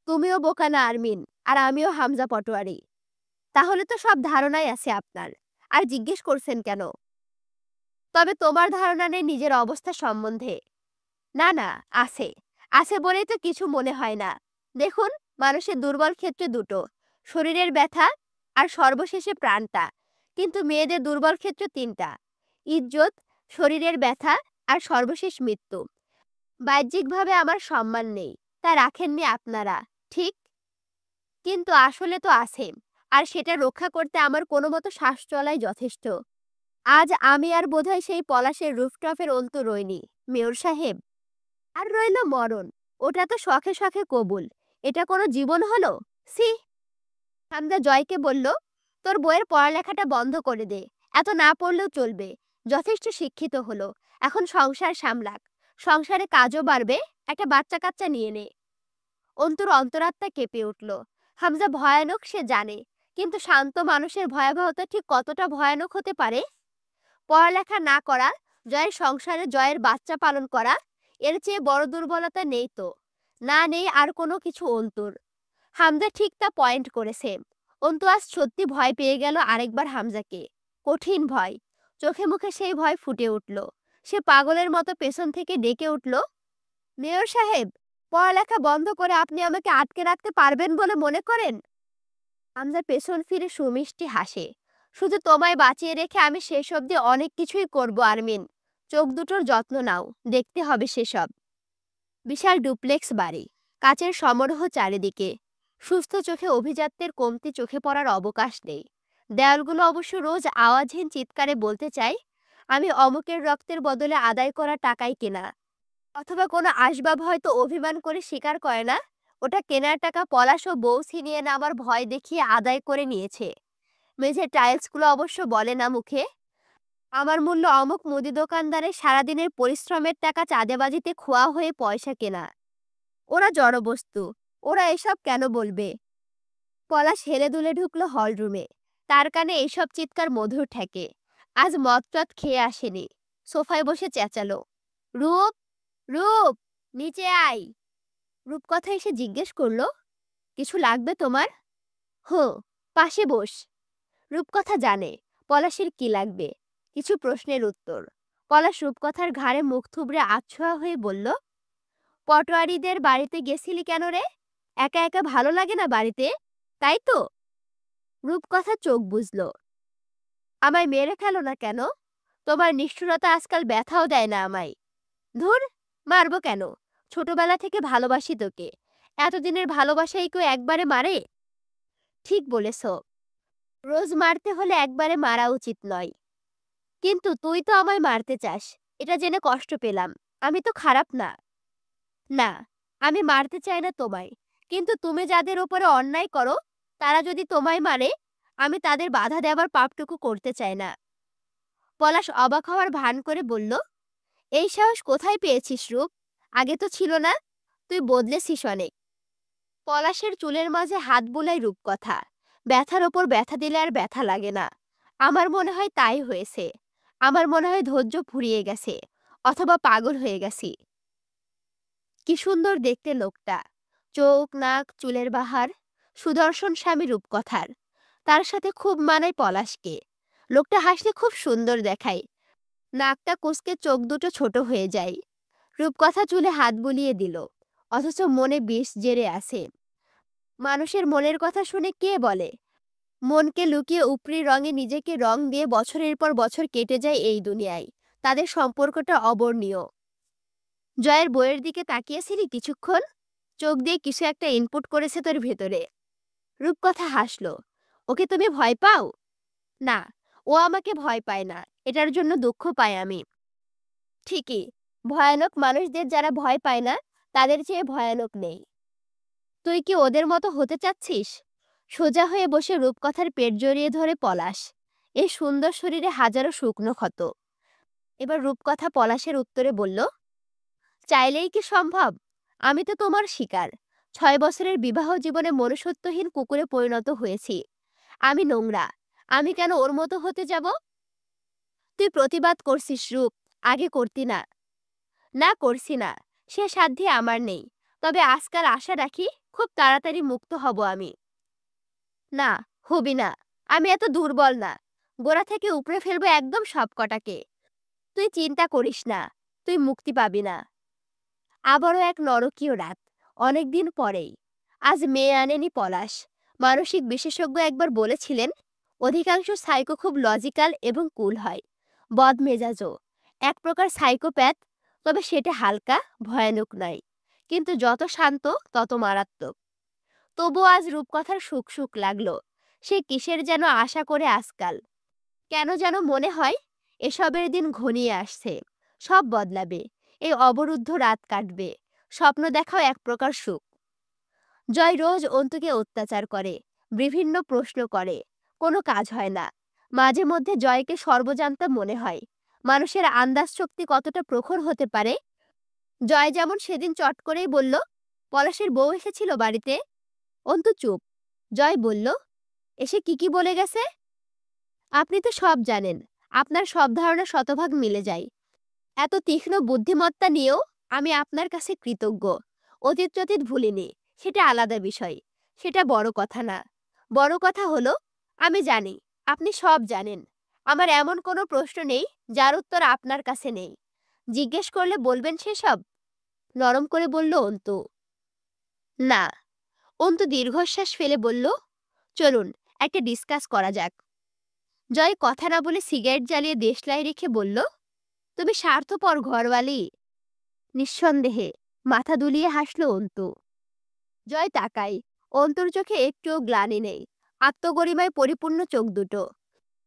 তুমিও বোকা না আরমিন, আর আমিও হামজা পটোয়ারি। তাহলে তো সব ধারণাই আছে আপনার, আর জিজ্ঞেস করছেন কেন? তবে তোমার ধারণা নেই নিজের অবস্থা সম্বন্ধে? না না, আছে। আছে বলেই তো কিছু মনে হয় না। দেখুন, মানুষের দুর্বল ক্ষেত্র দুটো, শরীরের ব্যথা আর সর্বশেষে প্রাণটা। কিন্তু মেয়েদের দুর্বল ক্ষেত্র তিনটা, ইজ্জত, শরীরের ব্যথা আর সর্বশেষ মৃত্যু। বাহ্যিকভাবে আমার সম্মান নেই, তা রাখেননি আপনারা, ঠিক? কিন্তু আসলে তো আছে, আর সেটা রক্ষা করতে আমার কোনো মতো শ্বাস চলাই যথেষ্ট। আজ আমি আর বোধহয় সেই পলাশের রুফটপের অন্ত রইনি, মেয়র সাহেব। আর রইল মরণ, ওটা তো শখে শখে কবুল। এটা কোনো জীবন হলো? সি। হামজা জয়কে বলল, তোর বইয়ের পড়ালেখাটা বন্ধ করে দে। এত না পড়লেও চলবে, যথেষ্ট শিক্ষিত হলো। এখন সংসার সামলাক, সংসারে কাজও বাড়বে, একটা বাচ্চা কাচ্চা নিয়ে নে। অন্তুর অন্তরাত্মা কেঁপে উঠল। হামজা ভয়ানক সে জানে, কিন্তু শান্ত মানুষের ভয়াবহতা ঠিক কতটা ভয়ানক হতে পারে? পড়ালেখা না করা, জয়ের সংসারে জয়ের বাচ্চা পালন করা, এর চেয়ে বড় দুর্বলতা নেই তো। না নেই আর কোনো কিছু অন্তুর। হামজা ঠিক তা পয়েন্ট করেছে। অন্তু আজ সত্যি ভয় পেয়ে গেল আরেকবার হামজাকে। কঠিন ভয়। চোখে মুখে সেই ভয় ফুটে উঠল। সে পাগলের মতো পেছন থেকে ডেকে উঠল, মেয়র সাহেব, পড়ালেখা বন্ধ করে আপনি আমাকে আটকে রাখতে পারবেন বলে মনে করেন? হামজা পেছন ফিরে সুমিষ্টি হাসে। শুধু তোমায় বাঁচিয়ে রেখে আমি শেষ অবধি অনেক কিছুই করব আরমিন। চোখ দুটোর যত্ন নাও, দেখতে হবে সেসব। বিশাল ডুপ্লেক্স বাড়ি, কাচের সমারোহ চারিদিকে। সুস্থ চোখে অভিজাত্যের কমতি চোখে পড়ার অবকাশ নেই। দেয়ালগুলো অবশ্য রোজ আওয়াজহীন চিৎকারে বলতে চাই, আমি অমুকের রক্তের বদলে আদায় করা টাকাই কেনা। অথবা কোনো আসবাব হয়তো অভিমান করে স্বীকার করে না, ওটা কেনার টাকা পলাশ ও বউ ছিনিয়ে নেওয়ার ভয় দেখিয়ে আদায় করে নিয়েছে। মেঝের টাইলসগুলো অবশ্য বলে না মুখে, আমার মূল্য অমুক মুদি দোকানদারের সারাদিনের পরিশ্রমের টাকা চাঁদেবাজিতে খোয়া হয়ে পয়সা কেনা। ওরা জড়বস্তু, ওরা এসব কেন বলবে? পলাশ হেলে দুলে ঢুকলো হল রুমে। তার কানে এইসব চিৎকার মধুর ঠেকে। আজ মদ টদ খেয়ে আসেনি। সোফায় বসে চেঁচালো, রূপ, রূপ, নিচে আয়। রূপকথা এসে জিজ্ঞেস করলো, কিছু লাগবে তোমার? হুঁ, পাশে বস। রূপকথা জানে পলাশের কি লাগবে। কিছু প্রশ্নের উত্তর। পলাশ রূপকথার ঘাড়ে মুখ থুবড়ে আছোয়া হয়ে বলল, পটোয়ারিদের বাড়িতে গেছিলি কেন রে? একা একা ভালো লাগে না বাড়িতে, তাই তো? রূপকথা চোখ বুঝল। আমায় মেরে ফেলো না কেন? তোমার নিষ্ঠুরতা আজকাল ব্যথাও দেয় না আমায়। ধুর, মারবো কেন? ছোটবেলা থেকে ভালোবাসি তোকে। এতদিনের ভালোবাসাই কেউ একবারে মারে? ঠিক বলেছ, রোজ মারতে হলে একবারে মারা উচিত নয়। কিন্তু তুই তো আমায় মারতে চাস, এটা জেনে কষ্ট পেলাম। আমি তো খারাপ না। না, আমি মারতে চাই না তোমায়। কিন্তু তুমি যাদের ওপরে অন্যায় করো, তারা যদি তোমায় মারে, আমি তাদের বাধা দেওয়ার পাপটুকু করতে চাই না। পলাশ অবাক হওয়ার ভান করে বলল, এই সাহস কোথায় পেয়েছিস রূপ? আগে তো ছিল না। তুই বদলেছিস অনেক। পলাশের চুলের মাঝে হাত বুলাই রূপকথা। ব্যথার ওপর ব্যথা দিলে আর ব্যথা লাগে না। আমার মনে হয় তাই হয়েছে। আমার মনে হয় ধৈর্য ফুরিয়ে গেছে, অথবা পাগল হয়ে গেছি। কি সুন্দর দেখতে লোকটা। চোখ, নাক, চুলের বাহার। সুদর্শন স্বামী রূপকথার। তার সাথে খুব মানায় পলাশকে। লোকটা হাসলে খুব সুন্দর দেখায়। নাকটা কুঁচকে চোখ দুটো ছোট হয়ে যায়। রূপকথা চুলে হাত বুলিয়ে দিল, অথচ মনে বিষ জেরে আছে। মানুষের মনের কথা শুনে কে বলে? মনকে লুকিয়ে উপরি রঙে নিজেকে রং দিয়ে বছরের পর বছর কেটে যায় এই দুনিয়ায়। তাদের সম্পর্কটা অবর্ণীয়। জয়ের বইয়ের দিকে তাকিয়েছিলি কিছুক্ষণ? চোখ দিয়ে কিছু একটা ইনপুট করেছে তোর ভেতরে। রূপকথা হাসল। ওকে তুমি ভয় পাও? না, ও আমাকে ভয় পায় না, এটার জন্য দুঃখ পাই আমি। ঠিকই, ভয়ানক মানুষদের যারা ভয় পায় না, তাদের চেয়ে ভয়ানক নেই। তুই কি ওদের মতো হতে চাচ্ছিস? সোজা হয়ে বসে রূপকথার পেট জড়িয়ে ধরে পলাশ। এই সুন্দর শরীরে হাজারো শুকনো ক্ষত। এবার রূপকথা পলাশের উত্তরে বলল, চাইলেই কি সম্ভব? আমি তো তোমার শিকার। 6 বছরের বিবাহ জীবনে মনুষ্যত্বহীন কুকুরে পরিণত হয়েছি। আমি নোংরা। আমি কেন ওর মতো হতে যাব? তুই প্রতিবাদ করছিস রূপ, আগে করতি না। না, করছি না। সে সাধ্যি আমার নেই। তবে আজকাল আশা রাখি খুব তাড়াতাড়ি মুক্ত হব আমি। না, হবি না। আমি এত দুর্বল না। গোড়া থেকে উপড়ে ফেলবো একদম সব কটাকে। তুই চিন্তা করিস না, তুই মুক্তি পাবি না। আবারও এক নরকীয় রাত। অনেকদিন পরেই। আজ মেয়ে আনেনি পলাশ। মানসিক বিশেষজ্ঞ একবার বলেছিলেন, অধিকাংশ সাইকো খুব লজিক্যাল এবং কুল হয়। বদমেজাজও। এক প্রকার সাইকোপ্যাথ, তবে সেটা হালকা, ভয়ানক নয়। কিন্তু যত শান্ত তত মারাত্মক। তবুও আজ রূপকথার সুখ সুখ লাগলো। সে কিসের যেন আশা করে আজকাল। কেন যেন মনে হয় এসবের দিন ঘনিয়ে আসছে। সব বদলাবে। এই অবরুদ্ধ রাত কাটবে। স্বপ্ন দেখাও এক প্রকার সুখ। জয় রোজ অন্তুকে অত্যাচার করে, বিভিন্ন প্রশ্ন করে। কোনো কাজ হয় না। মাঝে মধ্যে জয়কে সর্বজান্তা মনে হয়। মানুষের আন্দাজ শক্তি কতটা প্রখর হতে পারে। জয় যেমন সেদিন চট করেই বলল, পলাশের বউ এসেছিল বাড়িতে। অন্তু চুপ। জয় বলল, এসে কি বলে গেছে? আপনি তো সব জানেন। আপনার সব ধারণা শতভাগ মিলে যায়। এত তীক্ষ্ণ বুদ্ধিমত্তা নিয়েও আমি আপনার কাছে কৃতজ্ঞ। অতীত ভুলিনি, সেটা আলাদা বিষয়। সেটা বড় কথা না। বড় কথা হলো, আমি জানি আপনি সব জানেন। আমার এমন কোনো প্রশ্ন নেই যার উত্তর আপনার কাছে নেই। জিজ্ঞেস করলে বলবেন সেসব? নরম করে বলল অন্তু। না। অন্তু দীর্ঘশ্বাস ফেলে বলল, চলুন একটা ডিসকাস করা যাক। জয় কথা না বলে সিগারেট জ্বালিয়ে দেশলাই রেখে বলল, তুমি স্বার্থপর ঘরওয়ালি। নিঃসন্দেহে। মাথা দুলিয়ে হাসল অন্তু। জয় তাকাই। অন্তুর চোখে একটুও গ্লানি নেই। আত্মগরিমায় পরিপূর্ণ চোখ দুটো।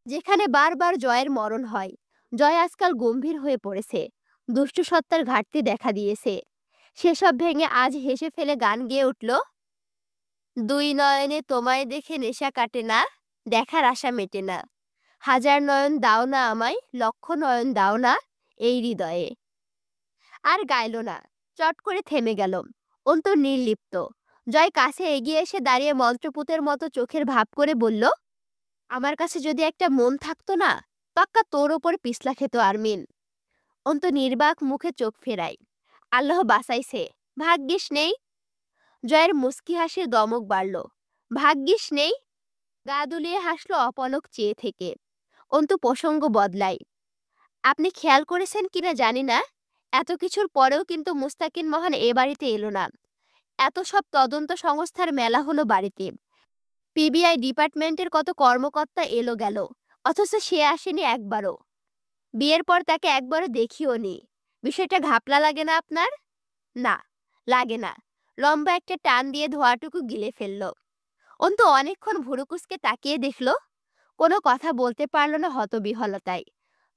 যেখানে বারবার জয়ের মরণ হয়। জয় আজকাল গম্ভীর হয়ে পড়েছে। দুষ্টু সত্তার ঘাটতি দেখা দিয়েছে। সেসব ভেঙে আজ হেসে ফেলে গান গেয়ে উঠল, দুই নয়নে তোমায় দেখে নেশা কাটে না, দেখার আশা মেটে না। হাজার নয়ন দাও না আমায়, লক্ষ নয়ন দাও না এই হৃদয়ে। আর গাইল না। চট করে থেমে গেল। অন্তু নির্লিপ্ত। জয় কাছে এগিয়ে এসে দাঁড়িয়ে মন্ত্রপুতের মতো চোখের ভাব করে বলল, আমার কাছে যদি একটা মন থাকতো না, পাক্কা তোর ওপর পিছলা খেত আরমিন। অন্তু নির্বাক মুখে চোখ ফেরায়। আল্লাহ বাঁচাইছে। ভাগ্যিস নেই। জয়ের মুস্কি হাসির দমক বাড়ল। ভাগ্যিস নেই। গা দুলিয়ে হাসলো অপলক চেয়ে থেকে। অন্তু প্রসঙ্গ বদলায়। আপনি খেয়াল করেছেন কিনা জানি না, এত কিছুর পরেও কিন্তু মুস্তাকিন মহান এ বাড়িতে এলো না। এত সব তদন্ত সংস্থার মেলা হলো বাড়িতে। পিবিআই ডিপার্টমেন্টের কত কর্মকর্তা এলো গেল, অথচ সে আসেনি একবারও। বিয়ের পর তাকে একবারও দেখিও নি। বিষয়টা ঘাপলা লাগে না আপনার? না, লাগে না। লম্বা একটা টান দিয়ে ধোয়াটুকু গিলে ফেলল। অন্তু অনেকক্ষণ ভুরুকুসকে তাকিয়ে দেখল। কোনো কথা বলতে পারল না হতবিহলতায়।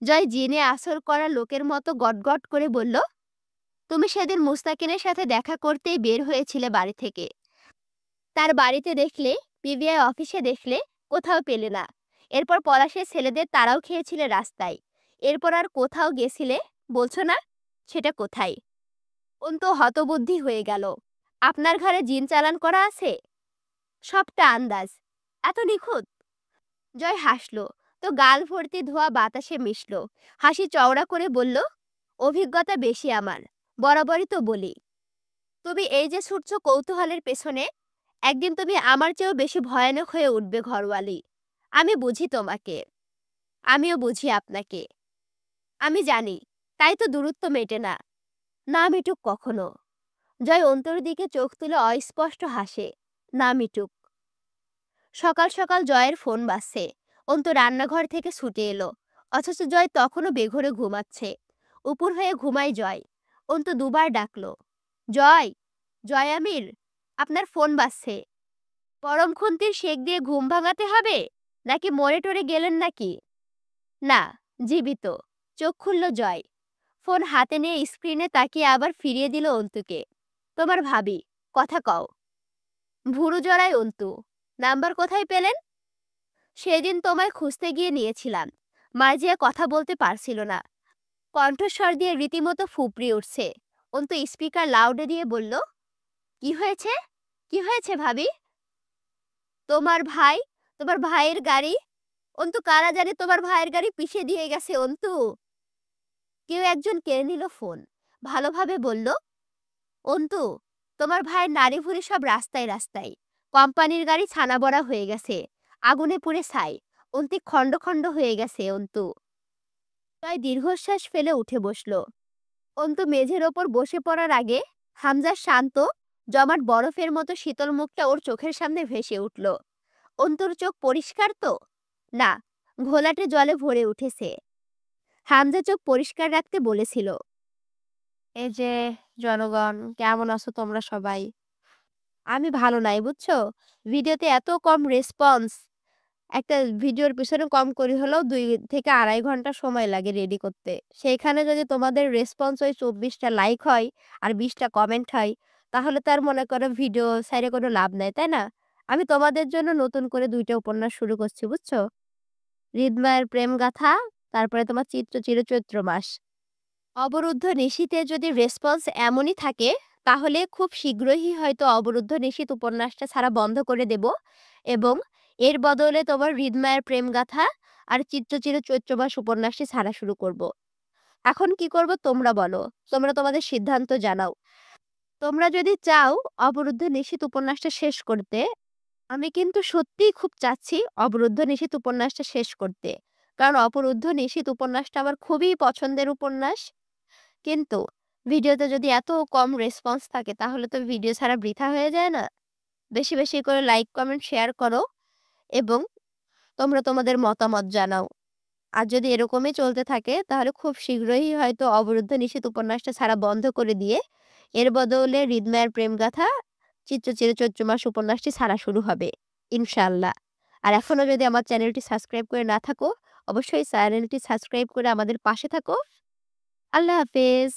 জয় জিনে আসর করা লোকের মতো গটগট করে বলল, তুমি সেদিন মুস্তাকিনের সাথে দেখা করতেই বের হয়েছিলে বাড়ি থেকে। তার বাড়িতে দেখলে, পিবিআই অফিসে দেখলে, কোথাও পেলে না। এরপর পলাশের ছেলেদের তারাও খেয়েছিলে রাস্তায়। এরপর আর কোথাও গেছিলে বলছো না? সেটা কোথায়? অন্তু হতবুদ্ধি হয়ে গেল। আপনার ঘরে জিন চালান করা আছে? সবটা আন্দাজ। এত নিখুঁত? জয় হাসল। তো গাল ভর্তি ধোয়া বাতাসে মিশল। হাসি চওড়া করে বলল, অভিজ্ঞতা বেশি আমার, বরাবরই তো বলি। তুমি এই যে ছুটছ কৌতূহলের পেছনে, একদিন তুমি আমার চেয়েও বেশি ভয়ানক হয়ে উঠবে ঘরওয়ালি। আমি বুঝি তোমাকে। আমিও বুঝি আপনাকে। আমি জানি, তাই তো দূরত্ব মেটে না। না মিটুক কখনো। জয় অন্তর দিকে চোখ তুলে অস্পষ্ট হাসে। না মিটুক। সকাল সকাল জয়ের ফোন বাজছে। অন্তু রান্নাঘর থেকে ছুটে এলো। অথচ জয় তখনও বেঘরে ঘুমাচ্ছে। উপুর হয়ে ঘুমায় জয়। অন্তু দুবার ডাকলো, জয়, জয় আমির, আপনার ফোন বাজছে। পরম খুন্তির শেক দিয়ে ঘুম ভাঙাতে হবে, নাকি মরে টরে গেলেন নাকি? না, জীবিত। চোখ খুলল জয়। ফোন হাতে নিয়ে স্ক্রিনে তাকিয়ে আবার ফিরিয়ে দিল অন্তুকে। তোমার ভাবি, কথা কও। ভুরু জড়ায় অন্তু। নাম্বার কোথায় পেলেন? সেদিন তোমায় খুঁজতে গিয়ে নিয়েছিলাম। মার্জিয়া কথা বলতে পারছিল না। কণ্ঠস্বর দিয়ে রীতিমতো ফুপড়িয়ে উঠছে। অন্তু স্পিকার লাউডে দিয়ে বলল, কি হয়েছে? কি হয়েছে ভাবি? তোমার ভাই, তোমার ভাইয়ের গাড়ি। অন্তু কারা জানে তোমার ভাইয়ের গাড়ি পিষে দিয়ে গেছে অন্তু। কেউ একজন কেড়ে নিল ফোন। ভালোভাবে বলল, অন্তু, তোমার ভাইয়ের নারী ভুড়ি সব রাস্তায় রাস্তায়। কোম্পানির গাড়ি ছানা বড়া হয়ে গেছে। আগুনে পুড়ে ছাই। অন্তি খণ্ড খণ্ড হয়ে গেছে অন্তু। জয় দীর্ঘশ্বাস ফেলে উঠে বসল। অন্তু মেঝের ওপর বসে পড়ার আগে হামজার শান্ত, জমাট বরফের মতো শীতল মুখটা ওর চোখের সামনে ভেসে উঠল। অন্তুর চোখ পরিষ্কার তো? না, ঘোলাটে জলে ভরে উঠেছে। হামজা চোখ পরিষ্কার রাখতে বলেছিল। এই যে জনগণ, কেমন আছো তোমরা সবাই? আমি ভালো নাই বুঝছো। ভিডিওতে এত কম রেসপন্স। একটা ভিডিওর পিছনে কম করে হলেও 2 থেকে 2.5 ঘন্টা সময় লাগে রেডি করতে। সেইখানে যদি তোমাদের রেসপন্স ওই 24টা লাইক হয় আর 20টা কমেন্ট হয়, তাহলে তার মনে করো ভিডিও ছাইড়ে কোনো লাভ নাই, তাই না? আমি তোমাদের জন্য নতুন করে 2টা উপন্যাস শুরু করছি বুঝছো। হৃদমায়ের প্রেম গাথা, তারপরে তোমার চিত্র চিরচৈত্র মাস। অবরুদ্ধ নিশীথে যদি রেসপন্স এমনই থাকে, তাহলে খুব শীঘ্রই হয়তো অবরুদ্ধ নিশীথ উপন্যাসটা ছাড়া বন্ধ করে দেব এবং এর বদলে তোমার হৃদমায়ের প্রেমগাথা আর চিত্রচির চৈত্র মাস উপন্যাসটি ছাড়া শুরু করব। এখন কি করব তোমরা বলো, তোমরা তোমাদের সিদ্ধান্ত জানাও। তোমরা যদি চাও অবরুদ্ধ নিশীথ উপন্যাসটা শেষ করতে, আমি কিন্তু সত্যিই খুব চাচ্ছি অবরুদ্ধ নিশীথ উপন্যাসটা শেষ করতে, কারণ অবরুদ্ধ নিশীথ উপন্যাসটা আমার খুবই পছন্দের উপন্যাস। কিন্তু ভিডিওতে যদি এত কম রেসপন্স থাকে, তাহলে তো ভিডিও ছাড়া বৃথা হয়ে যায় না? বেশি বেশি করে লাইক কমেন্ট শেয়ার করো এবং তোমরা তোমাদের মতামত জানাও। আর যদি এরকমই চলতে থাকে, তাহলে খুব শীঘ্রই হয়তো অবরুদ্ধ নিশীথ উপন্যাসটা ছাড়া বন্ধ করে দিয়ে এর বদলে হৃদমায়ের প্রেমগাথা, চিত্রচির চৈত্র মাস উপন্যাসটি ছাড়া শুরু হবে ইনশাআল্লাহ। আর এখনো যদি আমার চ্যানেলটি সাবস্ক্রাইব করে না থাকো, অবশ্যই চ্যানেলটি সাবস্ক্রাইব করে আমাদের পাশে থাকো। আল্লাহ হাফেজ।